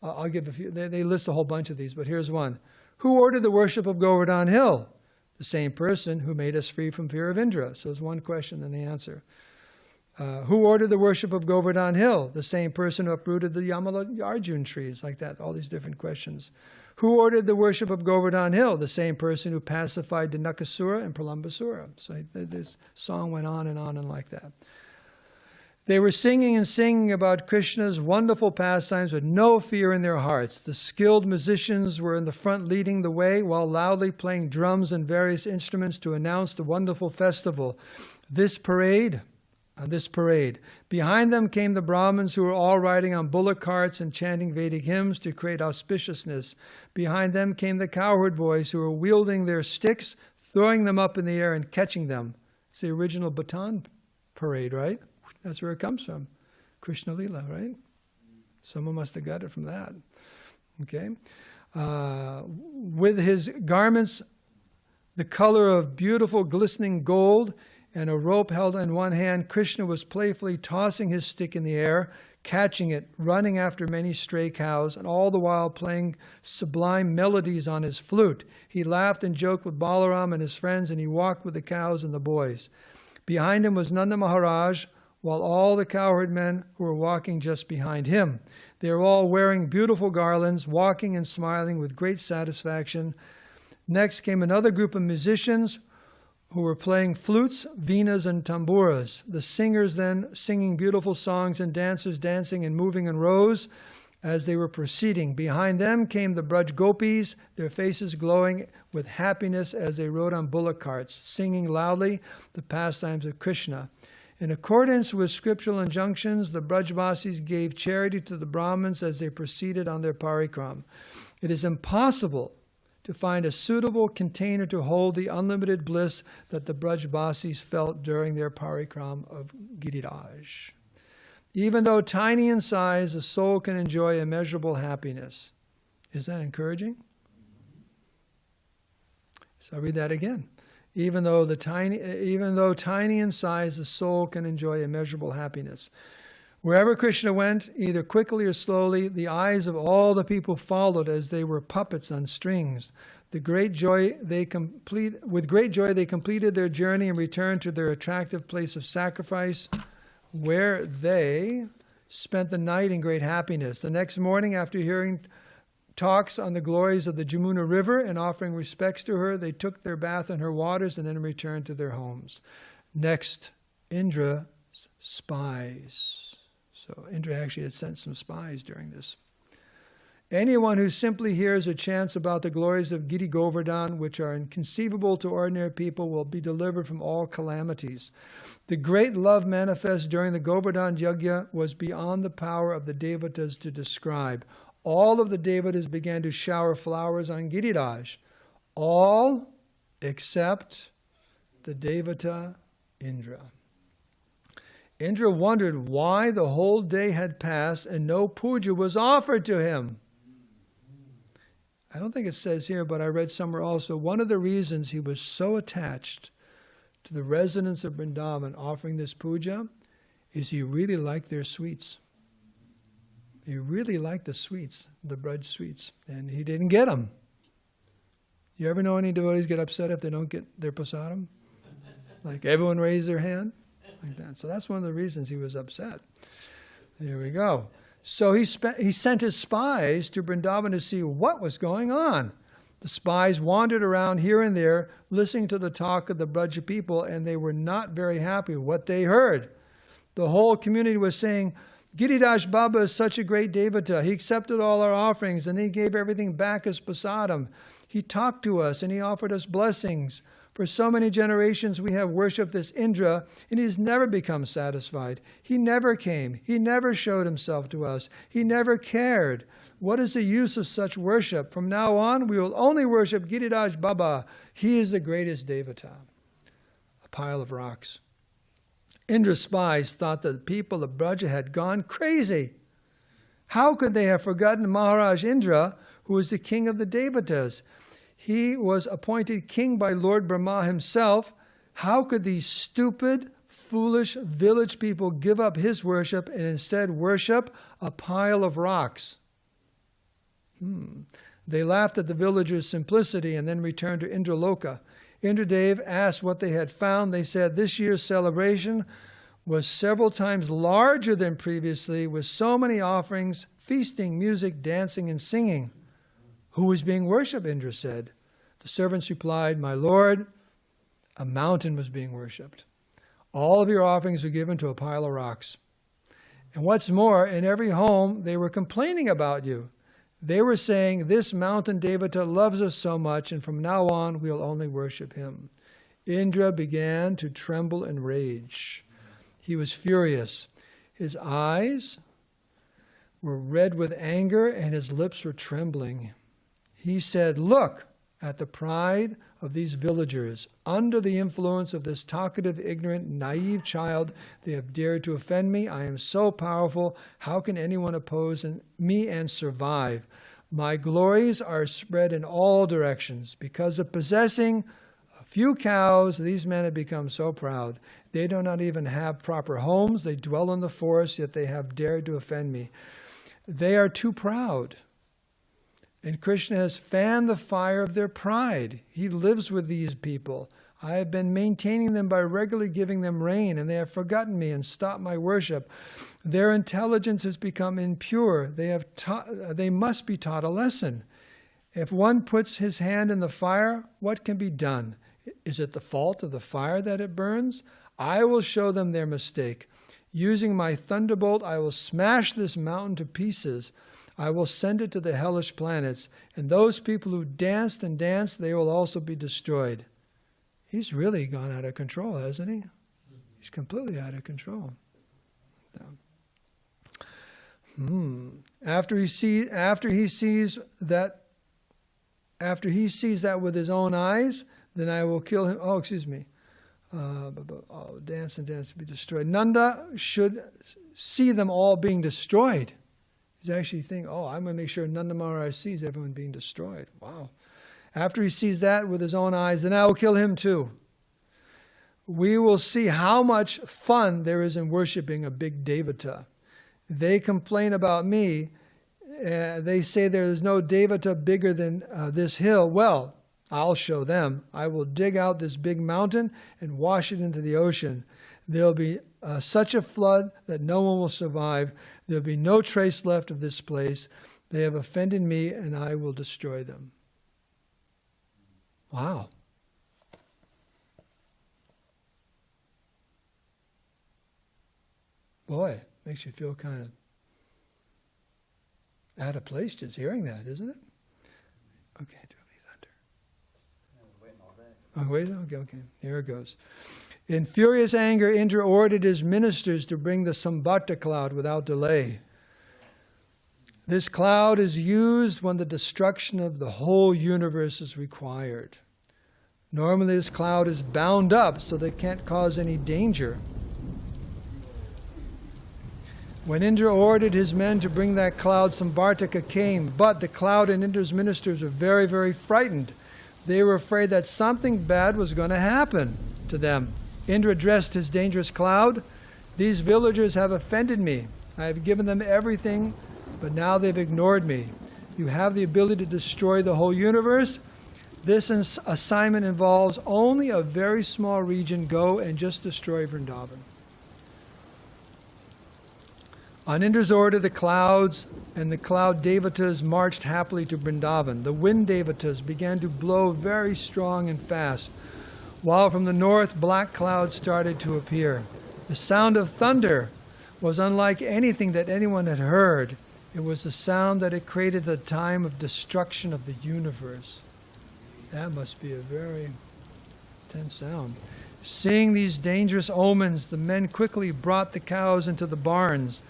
I'll give a few. They list a whole bunch of these, but here's one. Who ordered the worship of Govardhana Hill? The same person who made us free from fear of Indra. So there's one question and the answer. Who ordered the worship of Govardhana Hill? The same person who uprooted the Yamala Arjun trees, like that, all these different questions. Who ordered the worship of Govardhana Hill? The same person who pacified the Nakasura and Pralambasura. So this song went on and like that. They were singing and singing about Krishna's wonderful pastimes with no fear in their hearts. The skilled musicians were in the front leading the way while loudly playing drums and various instruments to announce the wonderful festival. This parade. Behind them came the Brahmins who were all riding on bullock carts and chanting Vedic hymns to create auspiciousness. Behind them came the cowherd boys who were wielding their sticks, throwing them up in the air and catching them. It's the original baton parade, right? That's where it comes from. Krishna Lila, right? Someone must have got it from that. Okay? With his garments the color of beautiful glistening gold and a rope held in one hand, Krishna was playfully tossing his stick in the air, catching it, running after many stray cows, and all the while playing sublime melodies on his flute. He laughed and joked with Balaram and his friends, and he walked with the cows and the boys. Behind him was Nanda Maharaj, while all the cowherd men who were walking just behind him. They were all wearing beautiful garlands, walking and smiling with great satisfaction. Next came another group of musicians who were playing flutes, venas, and tamburas. The singers then singing beautiful songs and dancers dancing and moving in rows. as they were proceeding. Behind them came the Braj Gopis, their faces glowing with happiness as they rode on bullock carts, singing loudly the pastimes of Krishna. In accordance with scriptural injunctions, the Brajvasis gave charity to the Brahmins as they proceeded on their parikram. It is impossible to find a suitable container to hold the unlimited bliss that the Brajvasis felt during their parikram of Giriraj. Even though tiny in size, the soul can enjoy immeasurable happiness. Is that encouraging? So I'll read that again. Even though tiny in size, the soul can enjoy immeasurable happiness. Wherever Krishna went, either quickly or slowly, the eyes of all the people followed as they were puppets on strings. With great joy, they completed their journey and returned to their attractive place of sacrifice, where they spent the night in great happiness. The next morning, after hearing talks on the glories of the Jamuna River and offering respects to her, they took their bath in her waters and then returned to their homes. Next, Indra's spies. So Indra actually had sent some spies during this. Anyone who simply hears or chants about the glories of Giri Govardhan, which are inconceivable to ordinary people, will be delivered from all calamities. The great love manifest during the Govardhan Yajna was beyond the power of the Devatas to describe. All of the Devatas began to shower flowers on Giriraj. All except the Devata Indra. Indra wondered why the whole day had passed and no puja was offered to him. I don't think it says here, but I read somewhere also, one of the reasons he was so attached to the residents of Vrindavan offering this puja is he really liked their sweets. He really liked the sweets, the Braj sweets, and he didn't get them. You ever know any devotees get upset if they don't get their prasadam? Like everyone raise their hand? Like that. So that's one of the reasons he was upset. There we go. So he sent his spies to Vrindavan to see what was going on. The spies wandered around here and there, listening to the talk of the Braj people, and they were not very happy with what they heard. The whole community was saying, Giriraj Baba is such a great Devata. He accepted all our offerings and he gave everything back as prasadam. He talked to us and he offered us blessings. For so many generations we have worshipped this Indra and he has never become satisfied. He never came. He never showed himself to us. He never cared. What is the use of such worship? From now on we will only worship Giriraj Baba. He is the greatest Devata. A pile of rocks. Indra's spies thought that the people of Braja had gone crazy. How could they have forgotten Maharaj Indra, who was the king of the Devatas? He was appointed king by Lord Brahma himself. How could these stupid, foolish village people give up his worship and instead worship a pile of rocks? They laughed at the villagers' simplicity and then returned to Indraloka. Indradev asked what they had found. They said this year's celebration was several times larger than previously, with so many offerings, feasting, music, dancing, and singing. Who was being worshipped? Indra said. The servants replied, My lord, a mountain was being worshipped. All of your offerings were given to a pile of rocks. And what's more, in every home they were complaining about you. They were saying, this mountain Devata loves us so much, and from now on we'll only worship him. Indra began to tremble in rage. He was furious. His eyes were red with anger, and his lips were trembling. He said, Look at the pride of these villagers. Under the influence of this talkative, ignorant, naive child, they have dared to offend me. I am so powerful. How can anyone oppose me and survive? My glories are spread in all directions. Because of possessing a few cows, these men have become so proud. They do not even have proper homes. They dwell in the forest, yet they have dared to offend me. They are too proud. And Krishna has fanned the fire of their pride. He lives with these people. I have been maintaining them by regularly giving them rain, and they have forgotten me and stopped my worship. Their intelligence has become impure. They must be taught a lesson. If one puts his hand in the fire, what can be done? Is it the fault of the fire that it burns? I will show them their mistake. Using my thunderbolt, I will smash this mountain to pieces. I will send it to the hellish planets, and those people who danced and danced, they will also be destroyed. He's really gone out of control, hasn't he? He's completely out of control. After he sees that with his own eyes, then I will kill him. Oh, excuse me. Dance and dance to be destroyed. Nanda should see them all being destroyed. He's actually thinking, I'm going to make sure Nanda Maharaj sees everyone being destroyed. Wow. After he sees that with his own eyes, then I will kill him too. We will see how much fun there is in worshipping a big devata. They complain about me. They say there is no devata bigger than this hill. Well, I'll show them. I will dig out this big mountain and wash it into the ocean. There will be such a flood that no one will survive. There will be no trace left of this place. They have offended me, and I will destroy them. Wow. Boy, makes you feel kind of out of place just hearing that, isn't it? Okay, do we thunder? Okay. Here it goes. In furious anger, Indra ordered his ministers to bring the Sambhata cloud without delay. This cloud is used when the destruction of the whole universe is required. Normally this cloud is bound up so that it can't cause any danger. When Indra ordered his men to bring that cloud, Sambhartaka came, but the cloud and Indra's ministers were very, very frightened. They were afraid that something bad was going to happen to them. Indra addressed his dangerous cloud. These villagers have offended me. I have given them everything, but now they've ignored me. You have the ability to destroy the whole universe. This assignment involves only a very small region. Go and just destroy Vrindavan. On Indra's order, the clouds and the cloud devatas marched happily to Vrindavan. The wind devatas began to blow very strong and fast, while from the north black clouds started to appear. The sound of thunder was unlike anything that anyone had heard. It was the sound that had created the time of destruction of the universe. That must be a very intense sound. Seeing these dangerous omens, the men quickly brought the cows into the barns.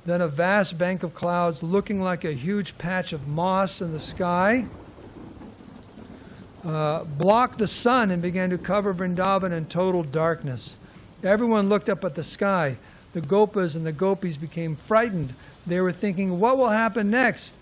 Then a vast bank of clouds, looking like a huge patch of moss in the sky, blocked the sun and began to cover Vrindavan in total darkness. Everyone looked up at the sky. The gopas and the gopis became frightened. They were thinking, what will happen next?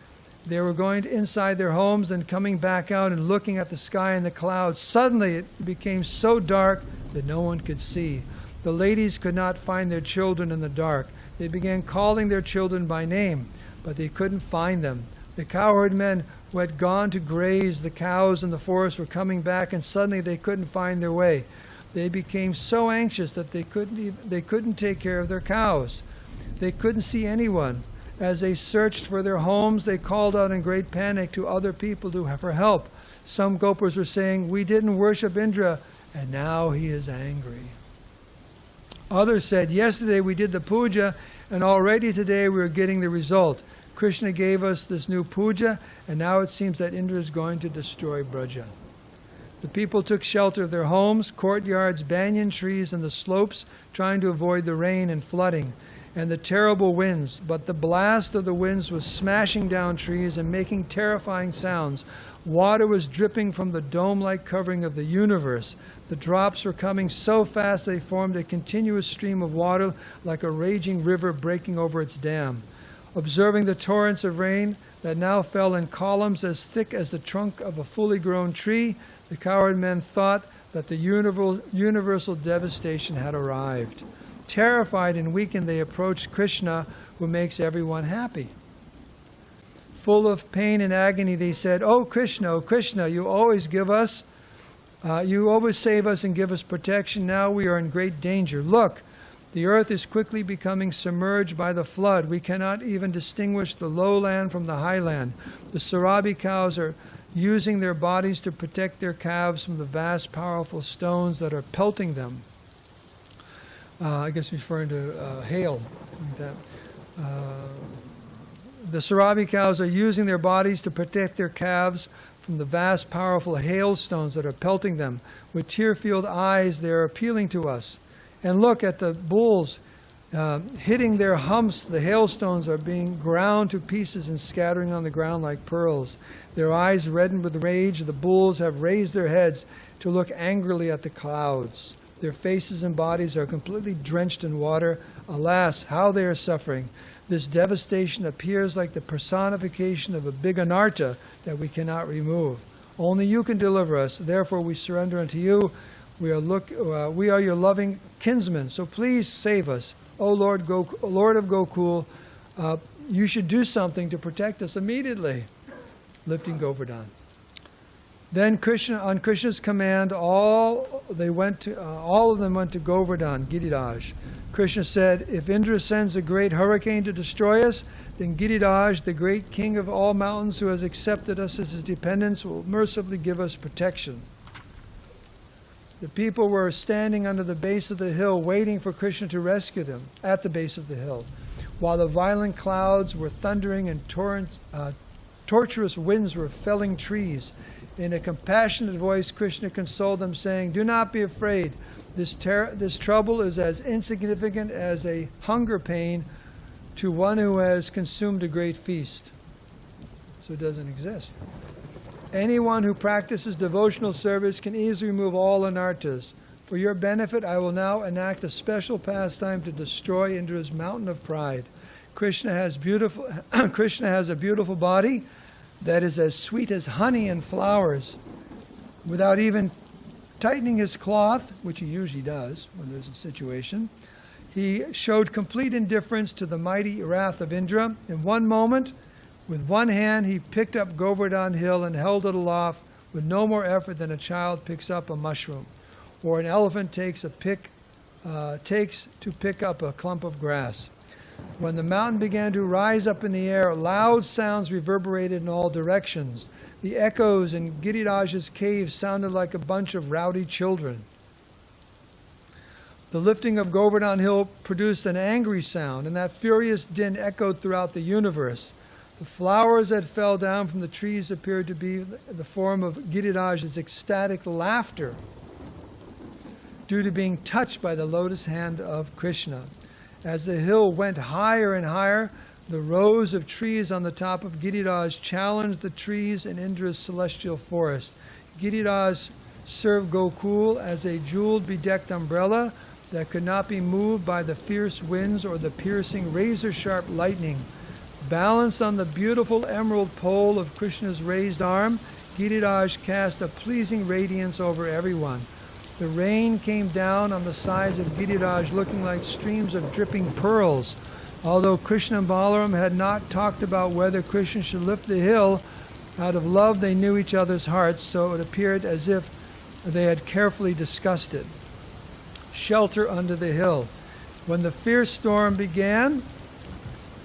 They were going inside their homes and coming back out and looking at the sky and the clouds. Suddenly it became so dark that no one could see. The ladies could not find their children in the dark. They began calling their children by name, but they couldn't find them. The cowherd men who had gone to graze the cows in the forest were coming back, and suddenly they couldn't find their way. They became so anxious that they couldn't take care of their cows. They couldn't see anyone. As they searched for their homes, they called out in great panic to other people for help. Some gopas were saying, "We didn't worship Indra, and now he is angry." Others said, "Yesterday we did the puja, and already today we are getting the result. Krishna gave us this new puja, and now it seems that Indra is going to destroy Braja." The people took shelter of their homes, courtyards, banyan trees, and the slopes, trying to avoid the rain and flooding and the terrible winds. But the blast of the winds was smashing down trees and making terrifying sounds. Water was dripping from the dome-like covering of the universe. The drops were coming so fast they formed a continuous stream of water like a raging river breaking over its dam. Observing the torrents of rain that now fell in columns as thick as the trunk of a fully grown tree, the cowherd men thought that the universal devastation had arrived. Terrified and weakened, they approached Krishna, who makes everyone happy. Full of pain and agony, they said, "Oh Krishna, you always save us and give us protection. Now we are in great danger. Look, the earth is quickly becoming submerged by the flood. We cannot even distinguish the lowland from the highland. The Sarabi cows are using their bodies to protect their calves from the vast, powerful stones that are pelting them." I guess referring to hail. Like that. The Sarabi cows are using their bodies to protect their calves from the vast, powerful hailstones that are pelting them. With tear-filled eyes, they are appealing to us. And look at the bulls hitting their humps. The hailstones are being ground to pieces and scattering on the ground like pearls. Their eyes reddened with rage, the bulls have raised their heads to look angrily at the clouds. Their faces and bodies are completely drenched in water. Alas, how they are suffering. This devastation appears like the personification of a big anartha that we cannot remove. Only you can deliver us. Therefore we surrender unto you. We are your loving kinsmen, so please save us. O Lord of Gokul, you should do something to protect us immediately. Lifting Govardhan. Then Krishna, on Krishna's command, all of them went to Govardhan, Giriraj. Krishna said, if Indra sends a great hurricane to destroy us, then Giriraj, the great king of all mountains who has accepted us as his dependents, will mercifully give us protection. The people were standing under the base of the hill, waiting for Krishna to rescue them at the base of the hill, while the violent clouds were thundering and torturous winds were felling trees. In a compassionate voice, Krishna consoled them, saying, do not be afraid. This trouble is as insignificant as a hunger pain to one who has consumed a great feast. So it doesn't exist. Anyone who practices devotional service can easily remove all anarthas. For your benefit, I will now enact a special pastime to destroy Indra's mountain of pride. Krishna has a beautiful body that is as sweet as honey and flowers. Without even tightening his cloth, which he usually does when there's a situation, he showed complete indifference to the mighty wrath of Indra. In one moment, with one hand, he picked up Govardhana Hill and held it aloft with no more effort than a child picks up a mushroom, or an elephant takes to pick up a clump of grass. When the mountain began to rise up in the air, loud sounds reverberated in all directions. The echoes in Giriraj's cave sounded like a bunch of rowdy children. The lifting of Govardhana Hill produced an angry sound, and that furious din echoed throughout the universe. The flowers that fell down from the trees appeared to be the form of Giriraj's ecstatic laughter due to being touched by the lotus hand of Krishna. As the hill went higher and higher, the rows of trees on the top of Giriraj challenged the trees in Indra's celestial forest. Giriraj served Gokul as a jeweled bedecked umbrella that could not be moved by the fierce winds or the piercing razor-sharp lightning. Balanced on the beautiful emerald pole of Krishna's raised arm, Giriraj cast a pleasing radiance over everyone. The rain came down on the sides of Giriraj looking like streams of dripping pearls. Although Krishna and Balaram had not talked about whether Krishna should lift the hill, out of love they knew each other's hearts, so it appeared as if they had carefully discussed it. Shelter under the hill. When the fierce storm began,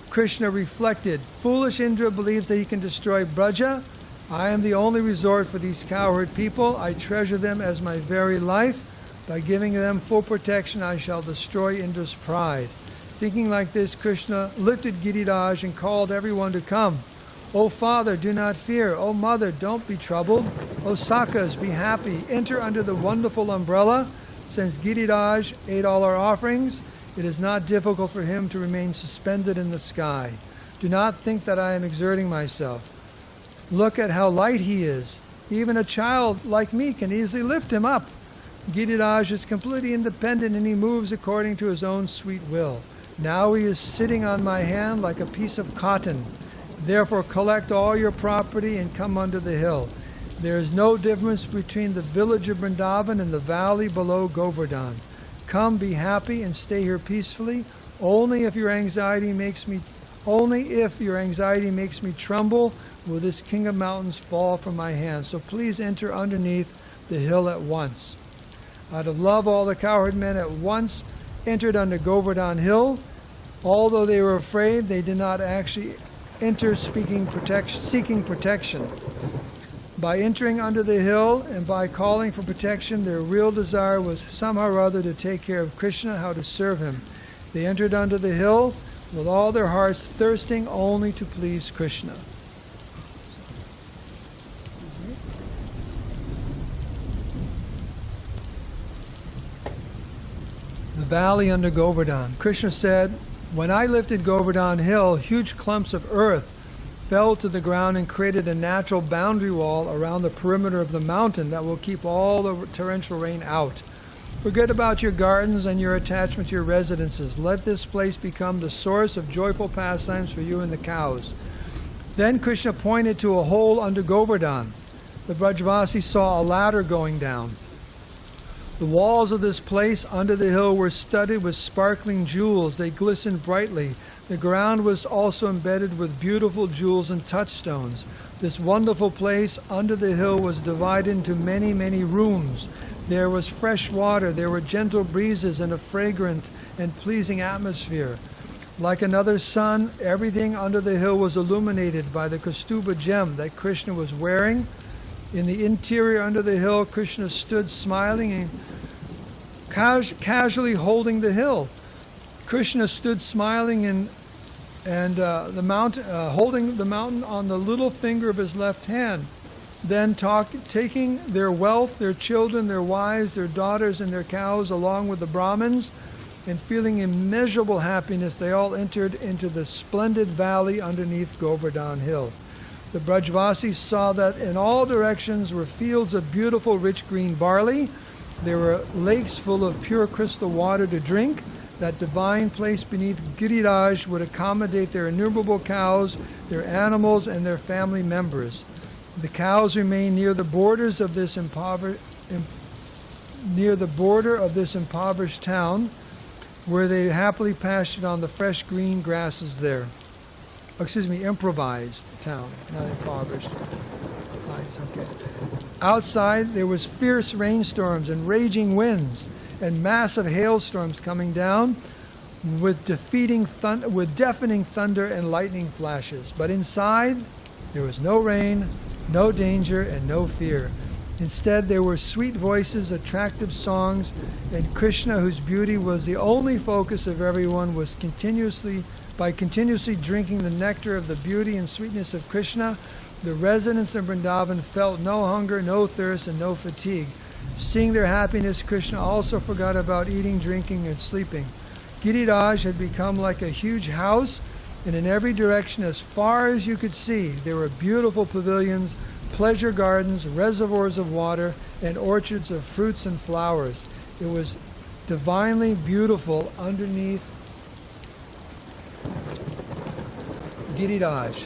Krishna reflected, foolish Indra believes that he can destroy Braja. I am the only resort for these cowherd people. I treasure them as my very life. By giving them full protection, I shall destroy Indra's pride. Thinking like this, Krishna lifted Giriraj and called everyone to come. O Father, do not fear. O Mother, don't be troubled. O Sakas, be happy. Enter under the wonderful umbrella. Since Giriraj ate all our offerings, it is not difficult for him to remain suspended in the sky. Do not think that I am exerting myself. Look at how light he is. Even a child like me can easily lift him up. Giriraj is completely independent and he moves according to his own sweet will. Now he is sitting on my hand like a piece of cotton. Therefore collect all your property and come under the hill. There is no difference between the village of Vrindavan and the valley below Govardhan. Come, be happy, and stay here peacefully. Only if your anxiety makes me tremble will this king of mountains fall from my hand. So please enter underneath the hill at once. Out of love, all the cowherd men at once entered under Govardhana Hill. Although they were afraid, they did not actually enter seeking protection. By entering under the hill and by calling for protection, their real desire was somehow or other to take care of Krishna, how to serve him. They entered under the hill with all their hearts thirsting only to please Krishna. The valley under Govardhan. Krishna said, "When I lifted Govardhana Hill, huge clumps of earth fell to the ground and created a natural boundary wall around the perimeter of the mountain that will keep all the torrential rain out. Forget about your gardens and your attachment to your residences. Let this place become the source of joyful pastimes for you and the cows." Then Krishna pointed to a hole under Govardhan. The Brajavasis saw a ladder going down. The walls of this place under the hill were studded with sparkling jewels. They glistened brightly. The ground was also embedded with beautiful jewels and touchstones. This wonderful place under the hill was divided into many, many rooms. There was fresh water, there were gentle breezes, and a fragrant and pleasing atmosphere. Like another sun, everything under the hill was illuminated by the Kaustubha gem that Krishna was wearing. In the interior under the hill, Krishna stood smiling and casually holding the hill. Krishna stood smiling and the mountain, holding the mountain on the little finger of his left hand. Then taking their wealth, their children, their wives, their daughters, and their cows, along with the Brahmins, and feeling immeasurable happiness, they all entered into the splendid valley underneath Govardhana Hill. The Brajavasis saw that in all directions were fields of beautiful rich green barley. There were lakes full of pure crystal water to drink. That divine place beneath Giriraj would accommodate their innumerable cows, their animals, and their family members. The cows remained near the borders of this impoverished town, where they happily pastured on the fresh green grasses there. Improvised town, not impoverished. Okay. Outside, there was fierce rainstorms and raging winds and massive hailstorms coming down with deafening thunder and lightning flashes. But inside, there was no rain, no danger, and no fear. Instead, there were sweet voices, attractive songs, and Krishna, whose beauty was the only focus of everyone, was continuously drinking the nectar of the beauty and sweetness of Krishna. The residents of Vrindavan felt no hunger, no thirst, and no fatigue. Seeing their happiness, Krishna also forgot about eating, drinking, and sleeping. Giriraj had become like a huge house, and in every direction, as far as you could see, there were beautiful pavilions, pleasure gardens, reservoirs of water, and orchards of fruits and flowers. It was divinely beautiful underneath Giriraj.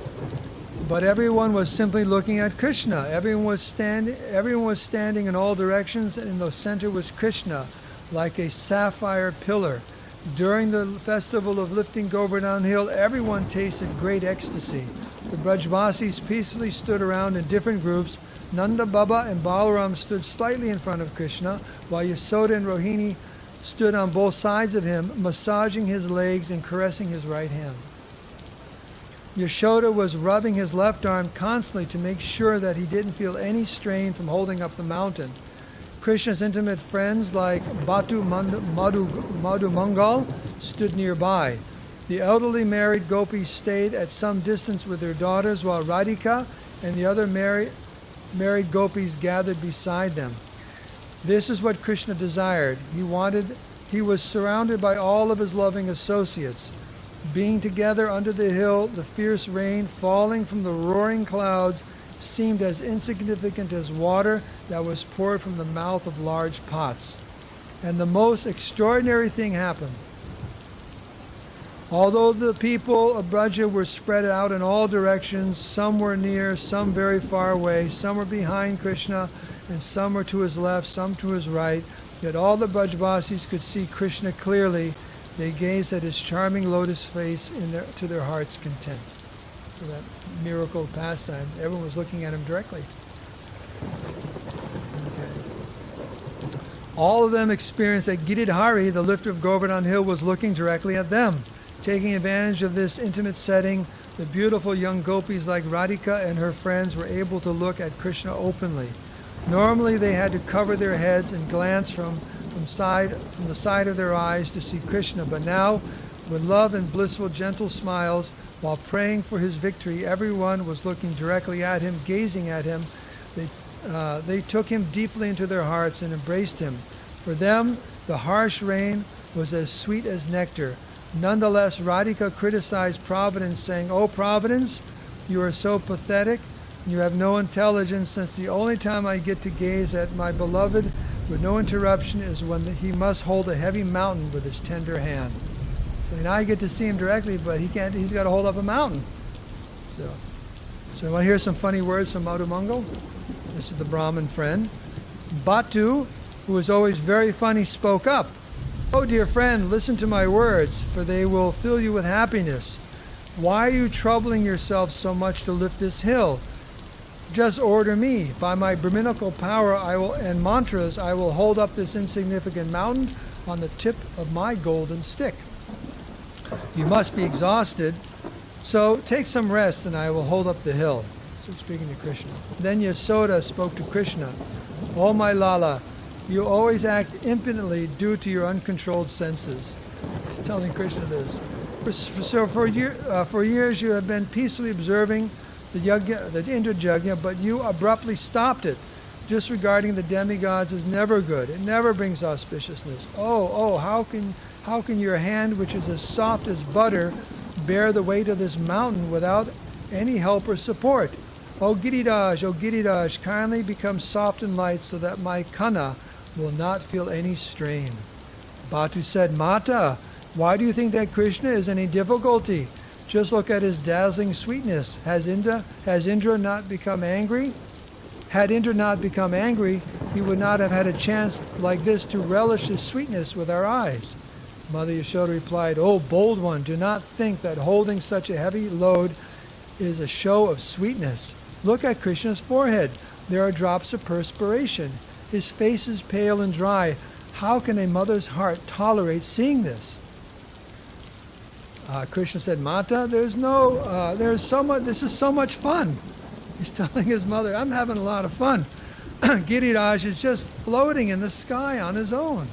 But everyone was simply looking at Krishna. Everyone was standing in all directions, and in the center was Krishna, like a sapphire pillar. During the festival of lifting Govardhana Hill, everyone tasted great ecstasy. The Brajavasis peacefully stood around in different groups. Nanda Baba and Balaram stood slightly in front of Krishna, while Yasoda and Rohini stood on both sides of him, massaging his legs and caressing his right hand. Yashoda was rubbing his left arm constantly to make sure that he didn't feel any strain from holding up the mountain. Krishna's intimate friends like Batu Madhu Mangal stood nearby. The elderly married gopis stayed at some distance with their daughters, while Radhika and the other married gopis gathered beside them. This is what Krishna desired. He was surrounded by all of his loving associates. Being together under the hill, the fierce rain falling from the roaring clouds seemed as insignificant as water that was poured from the mouth of large pots. And the most extraordinary thing happened. Although the people of Braja were spread out in all directions, some were near, some very far away, some were behind Krishna, and some were to his left, some to his right, yet all the Brajavasis could see Krishna clearly. They gazed at his charming lotus face to their heart's content. So that miracle pastime, everyone was looking at him directly. Okay. All of them experienced that Giridhari, the lifter of Govardhana Hill, was looking directly at them. Taking advantage of this intimate setting, the beautiful young gopis like Radhika and her friends were able to look at Krishna openly. Normally they had to cover their heads and glance from the side of their eyes to see Krishna, but now, With love and blissful, gentle smiles, while praying for his victory, everyone was looking directly at him, gazing at him. They took him deeply into their hearts and embraced him. For them, the harsh rain was as sweet as nectar. Nonetheless, Radhika criticized Providence, saying, "Oh, Providence, you are so pathetic. You have no intelligence, since the only time I get to gaze at my beloved with no interruption is when he must hold a heavy mountain with his tender hand." So now I get to see him directly, but he can't. He's got to hold up a mountain. So you want to hear some funny words from Madhumangal? This is the Brahmin friend. Batu, who was always very funny, spoke up. "Oh, dear friend, listen to my words, for they will fill you with happiness. Why are you troubling yourself so much to lift this hill? Just order me. By my Brahminical power and mantras, I will hold up this insignificant mountain on the tip of my golden stick. You must be exhausted, so take some rest and I will hold up the hill." So speaking to Krishna. Then Yasoda spoke to Krishna. "Oh, my Lala, you always act impotently due to your uncontrolled senses." He's telling Krishna this. For years you have been peacefully observing the Indra Yajna, but you abruptly stopped it. Disregarding the demigods is never good. It never brings auspiciousness. How can your hand, which is as soft as butter, bear the weight of this mountain without any help or support? O Giriraj, kindly become soft and light so that my kana will not feel any strain." Batu said, "Mata, why do you think that Krishna is any difficulty? Just look at his dazzling sweetness. Has Indra not become angry? Had Indra not become angry, he would not have had a chance like this to relish his sweetness with our eyes." Mother Yashoda replied, "Oh, bold one, do not think that holding such a heavy load is a show of sweetness. Look at Krishna's forehead. There are drops of perspiration. His face is pale and dry. How can a mother's heart tolerate seeing this?" Krishna said, "Mata, this is so much fun." He's telling his mother, "I'm having a lot of fun. Giriraj is just floating in the sky on his own."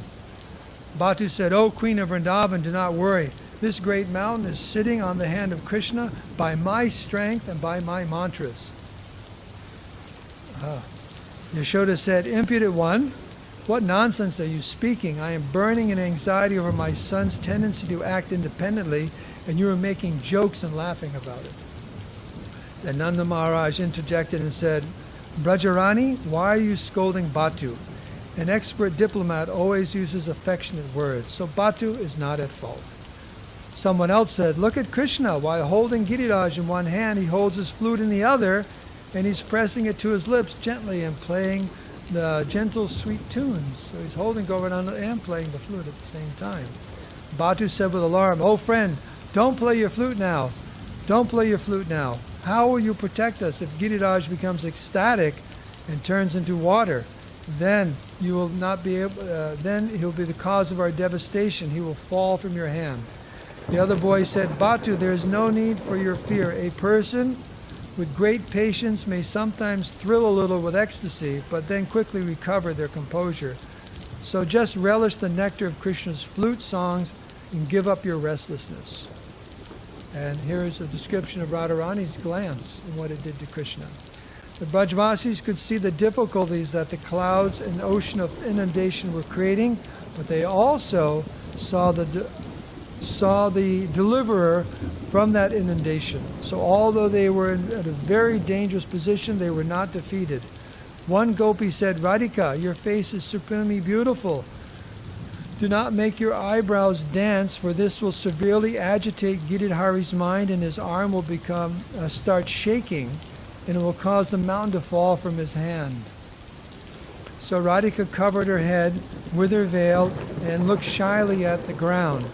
Batu said, "Oh, Queen of Vrindavan, do not worry. This great mountain is sitting on the hand of Krishna by my strength and by my mantras." Yashoda said, "Impudent one, what nonsense are you speaking? I am burning in anxiety over my son's tendency to act independently, and you are making jokes and laughing about it." Then Nanda Maharaj interjected and said, "Brajarani, why are you scolding Batu? An expert diplomat always uses affectionate words, so Batu is not at fault." Someone else said, "Look at Krishna. While holding Giriraj in one hand, he holds his flute in the other, and he's pressing it to his lips gently and playing the gentle, sweet tunes." So he's holding Govardhana and playing the flute at the same time. Batu said with alarm, "Oh, friend, don't play your flute now. Don't play your flute now. How will you protect us if Giriraj becomes ecstatic and turns into water? Then you will not be able. Then he'll be the cause of our devastation. He will fall from your hand." The other boy said, "Batu, there is no need for your fear. A person with great patience may sometimes thrill a little with ecstasy, but then quickly recover their composure. So just relish the nectar of Krishna's flute songs and give up your restlessness." And here is a description of Radharani's glance and what it did to Krishna. The Brajvasis could see the difficulties that the clouds and the ocean of inundation were creating, but they also saw the deliverer from that inundation. So although they were at a very dangerous position, they were not defeated. One gopi said, "Radhika, your face is supremely beautiful. Do not make your eyebrows dance, for this will severely agitate Giridhari's mind, and his arm will start shaking, and it will cause the mountain to fall from his hand." So Radhika covered her head with her veil and looked shyly at the ground.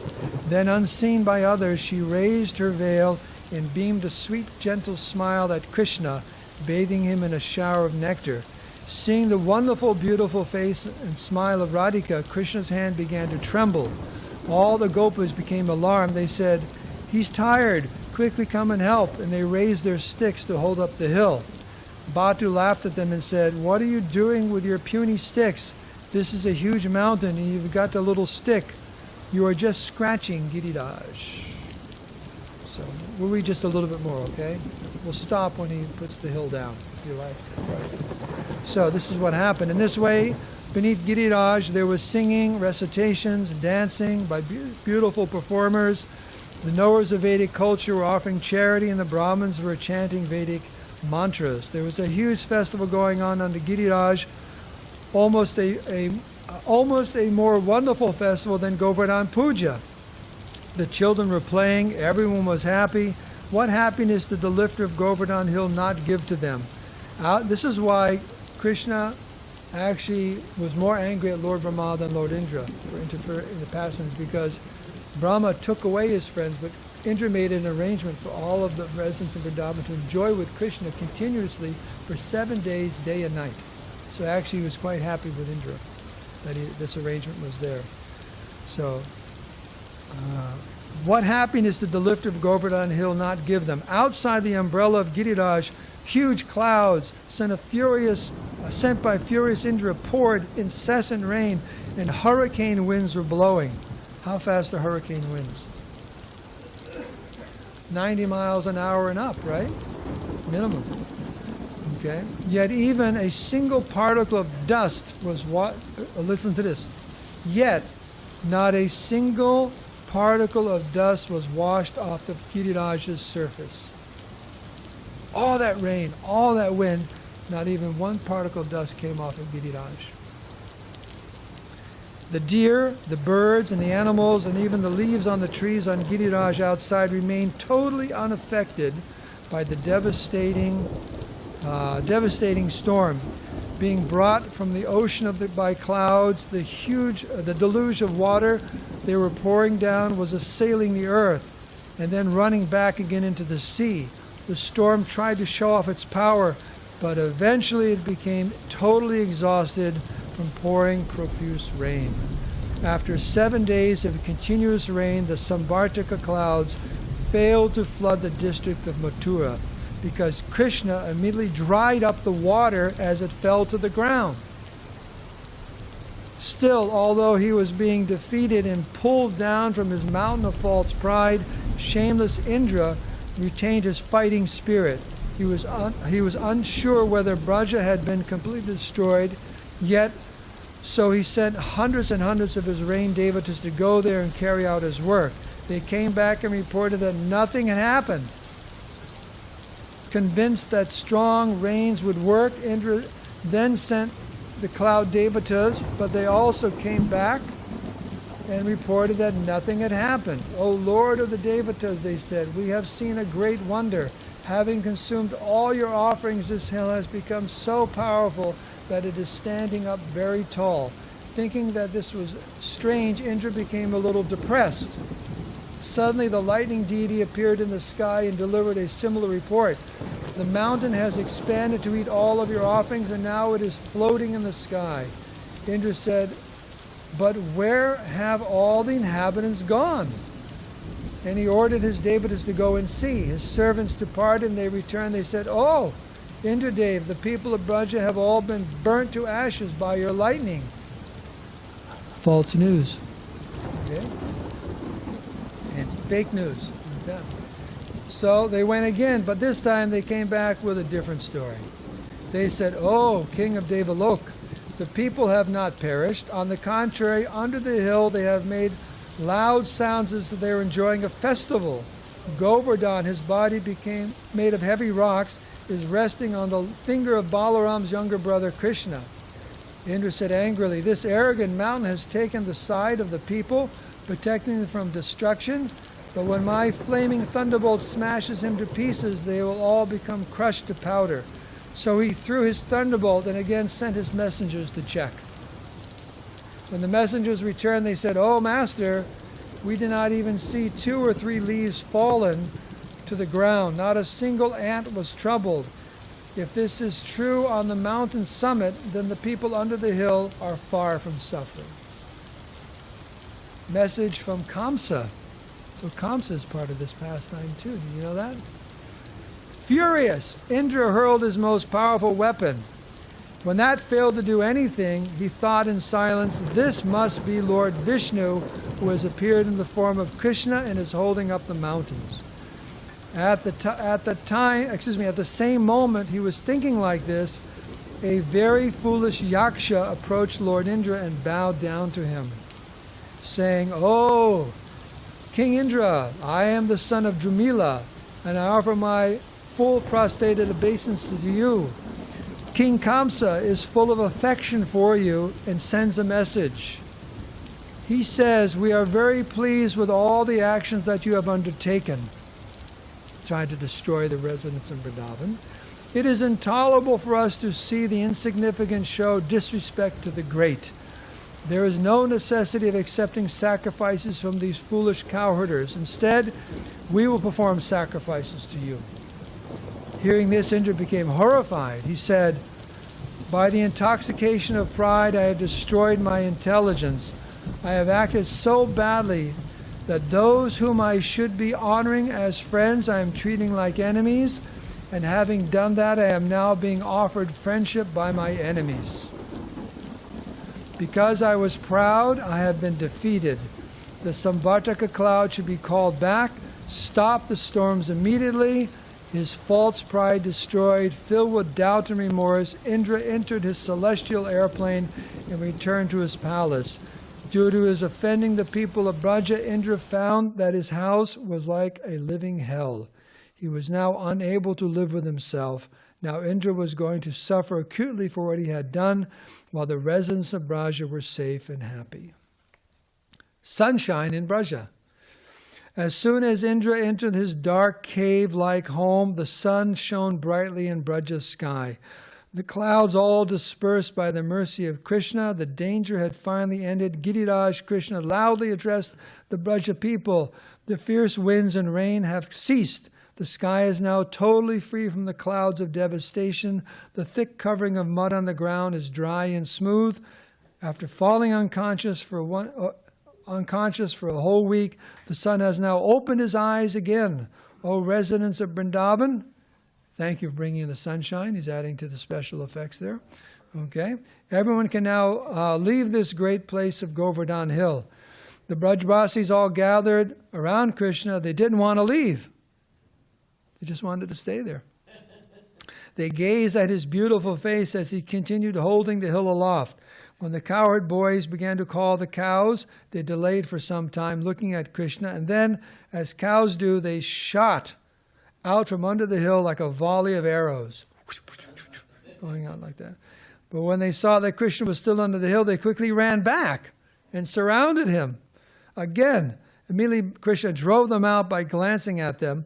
Then, unseen by others, she raised her veil and beamed a sweet, gentle smile at Krishna, bathing him in a shower of nectar. Seeing the wonderful, beautiful face and smile of Radhika, Krishna's hand began to tremble. All the gopis became alarmed. They said, "He's tired. Quickly come and help." And they raised their sticks to hold up the hill. Batu laughed at them and said, "What are you doing with your puny sticks? This is a huge mountain and you've got a little stick. You are just scratching Giriraj. So we'll read just a little bit more, okay? We'll stop when he puts the hill down, if you like. Right. So this is what happened. In this way, beneath Giriraj, there was singing, recitations, dancing by beautiful performers. The knowers of Vedic culture were offering charity, and the Brahmins were chanting Vedic mantras. There was a huge festival going on the Giriraj, almost a more wonderful festival than Govardhana Puja. The children were playing, everyone was happy. What happiness did the lifter of Govardhana Hill not give to them? This is why Krishna actually was more angry at Lord Brahma than Lord Indra for interfering in the pastimes, because Brahma took away his friends, but Indra made an arrangement for all of the residents of Vrindavan to enjoy with Krishna continuously for 7 days, day and night. So actually he was quite happy with Indra that this arrangement was there. So, what happiness did the lifter of Govardhana Hill not give them? Outside the umbrella of Giriraj, huge clouds sent by furious Indra poured incessant rain, and hurricane winds were blowing. How fast are hurricane winds? 90 miles an hour and up, right? Minimum. Okay. Yet even a single particle of dust was listen to this. Yet not a single particle of dust was washed off the Giriraj's surface. All that rain, all that wind, not even one particle of dust came off of Giriraj. The deer, the birds, and the animals, and even the leaves on the trees on Giriraj outside remained totally unaffected by the devastating storm. Being brought from the ocean by clouds, the deluge of water they were pouring down was assailing the earth and then running back again into the sea. The storm tried to show off its power, but eventually it became totally exhausted from pouring profuse rain. After 7 days of continuous rain, the Samvartika clouds failed to flood the district of Mathura, because Krishna immediately dried up the water as it fell to the ground. Still, although he was being defeated and pulled down from his mountain of false pride, shameless Indra retained his fighting spirit. He was unsure whether Braja had been completely destroyed, yet so he sent hundreds and hundreds of his rain devatas to go there and carry out his work. They came back and reported that nothing had happened. Convinced that strong rains would work, Indra then sent the cloud devatas, but they also came back and reported that nothing had happened. O Lord of the devatas, they said, we have seen a great wonder. Having consumed all your offerings, this hill has become so powerful that it is standing up very tall. Thinking that this was strange, Indra became a little depressed. Suddenly the lightning deity appeared in the sky and delivered a similar report. The mountain has expanded to eat all of your offerings, and now it is floating in the sky. Indra said, but where have all the inhabitants gone? And he ordered his devatas to go and see. His servants departed, and they returned. They said, oh, Indradev, the people of Braja have all been burnt to ashes by your lightning. False news. Okay? And fake news. Okay. So they went again, but this time they came back with a different story. They said, oh, King of Devalok, the people have not perished. On the contrary, under the hill they have made loud sounds as if they were enjoying a festival. Govardhan, his body became made of heavy rocks, is resting on the finger of Balaram's younger brother Krishna. Indra said angrily, this arrogant mountain has taken the side of the people, protecting them from destruction, but when my flaming thunderbolt smashes him to pieces, they will all become crushed to powder. So he threw his thunderbolt and again sent his messengers to check. When the messengers returned, they said, oh, Master, we did not even see 2 or 3 leaves fallen to the ground. Not a single ant was troubled. If this is true on the mountain summit, then the people under the hill are far from suffering. Message from Kamsa. So Kamsa is part of this pastime too. Did you know that? Furious, Indra hurled his most powerful weapon. When that failed to do anything, he thought in silence, this must be Lord Vishnu, who has appeared in the form of Krishna and is holding up the mountains. At the same moment he was thinking like this, a very foolish yaksha approached Lord Indra and bowed down to him, saying, "Oh, King Indra, I am the son of Drumila, and I offer my full prostrated obeisance to you. King Kamsa is full of affection for you and sends a message. He says, we are very pleased with all the actions that you have undertaken," trying to destroy the residents of Vrindavan. "It is intolerable for us to see the insignificant show disrespect to the great. There is no necessity of accepting sacrifices from these foolish cowherders. Instead, we will perform sacrifices to you." Hearing this, Indra became horrified. He said, "By the intoxication of pride, I have destroyed my intelligence. I have acted so badly that those whom I should be honoring as friends, I am treating like enemies. And having done that, I am now being offered friendship by my enemies. Because I was proud, I have been defeated. The Samvartaka cloud should be called back. Stop the storms immediately." His false pride destroyed, filled with doubt and remorse, Indra entered his celestial airplane and returned to his palace. Due to his offending the people of Braja, Indra found that his house was like a living hell. He was now unable to live with himself. Now Indra was going to suffer acutely for what he had done, while the residents of Braja were safe and happy. Sunshine in Braja. As soon as Indra entered his dark cave-like home, the sun shone brightly in Braja's sky. The clouds all dispersed by the mercy of Krishna. The danger had finally ended. Giriraj Krishna loudly addressed the Braja people. "The fierce winds and rain have ceased. The sky is now totally free from the clouds of devastation. The thick covering of mud on the ground is dry and smooth. After falling unconscious for a whole week, the sun has now opened his eyes again. O residents of Vrindavan," thank you for bringing in the sunshine. He's adding to the special effects there. Okay. "Everyone can now leave this great place of Govardhana Hill." The Brajvasis all gathered around Krishna. They didn't want to leave. They just wanted to stay there. They gazed at his beautiful face as he continued holding the hill aloft. When the cowherd boys began to call the cows, they delayed for some time looking at Krishna, and then, as cows do, they shot out from under the hill like a volley of arrows, going out like that. But when they saw that Krishna was still under the hill, they quickly ran back and surrounded him. Again, immediately Krishna drove them out by glancing at them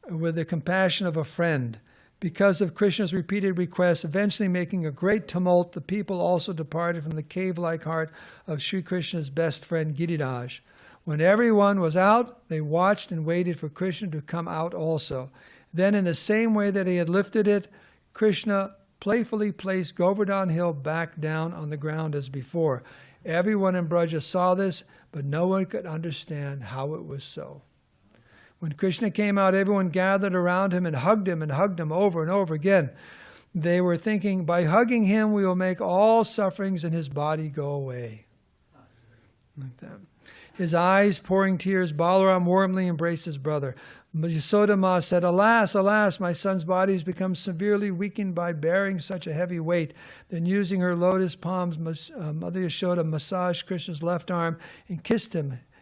with the compassion of a friend. Because of Krishna's repeated requests, eventually making a great tumult, the people also departed from the cave-like heart of Sri Krishna's best friend Giriraj. When everyone was out, they watched and waited for Krishna to come out also. Then, in the same way that he had lifted it, Krishna playfully placed Govardhana Hill back down on the ground as before. Everyone in Braja saw this, but no one could understand how it was so. When Krishna came out, everyone gathered around him and hugged him over and over again. They were thinking, by hugging him, we will make all sufferings in his body go away. Like that. His eyes pouring tears, Balaram warmly embraced his brother. Yasoda Ma said, "Alas, alas, my son's body has become severely weakened by bearing such a heavy weight." Then using her lotus palms, Mother Yasoda massaged Krishna's left arm and kissed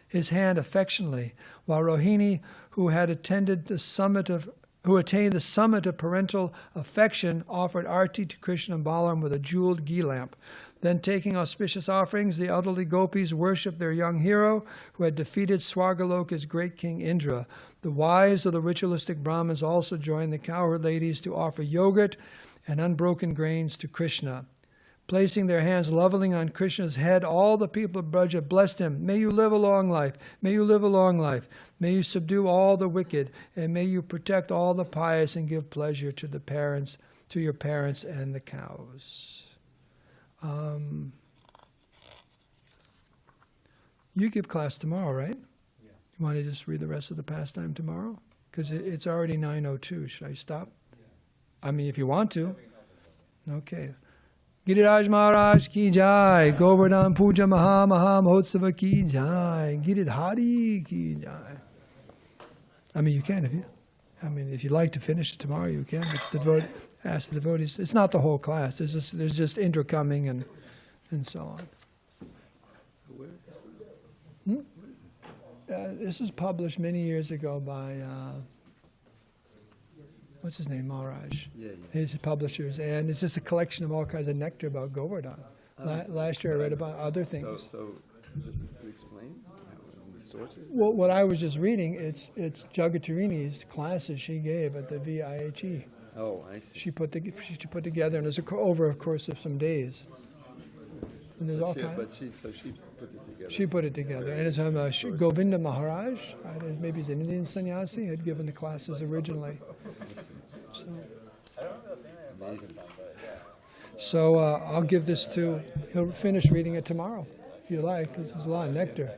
his hand affectionately, while Rohini, who attained the summit of parental affection, offered arti to Krishna and Balaram with a jeweled ghee lamp. Then, taking auspicious offerings, the elderly gopis worshipped their young hero, who had defeated Swargaloka's great king Indra. The wives of the ritualistic Brahmins also joined the cowherd ladies to offer yogurt and unbroken grains to Krishna. Placing their hands lovingly on Krishna's head, all the people of Braja blessed him. "May you live a long life. May you live a long life. May you subdue all the wicked, and may you protect all the pious and give pleasure to your parents and the cows." You give class tomorrow, right? Yeah. You want to just read the rest of the pastime tomorrow? Because it's already 9:02. Should I stop? Yeah. I mean, if you want to. Okay. Giriraj Maharaj ki jai. Govardhan Puja Maha Maha Mahotsava ki jai. Giridhari ki jai. I mean, you can if you. I mean, if you'd like to finish it tomorrow, you can. But ask the devotees. It's not the whole class. There's just Indra coming and so on. Where is this from? This was published many years ago by what's his name, Maharaj. Yeah. His publishers, and it's just a collection of all kinds of nectar about Govardhan. Last year I read about other things. So explain the sources. Well, what I was just reading, it's Jagatarini's classes she gave at the VIHE. Oh, I see. She put together, and it's over a course of some days. And there's all kinds. But she put it together. She put it together, and it's from Govinda Maharaj. Maybe he's an Indian sannyasi. Had given the classes originally. So I'll give this to. He'll finish reading it tomorrow, if you like, because there's a lot of nectar.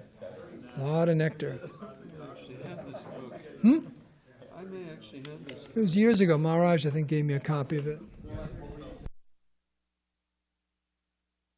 A lot of nectar. I may actually have this book. It was years ago. Maharaj, I think, gave me a copy of it.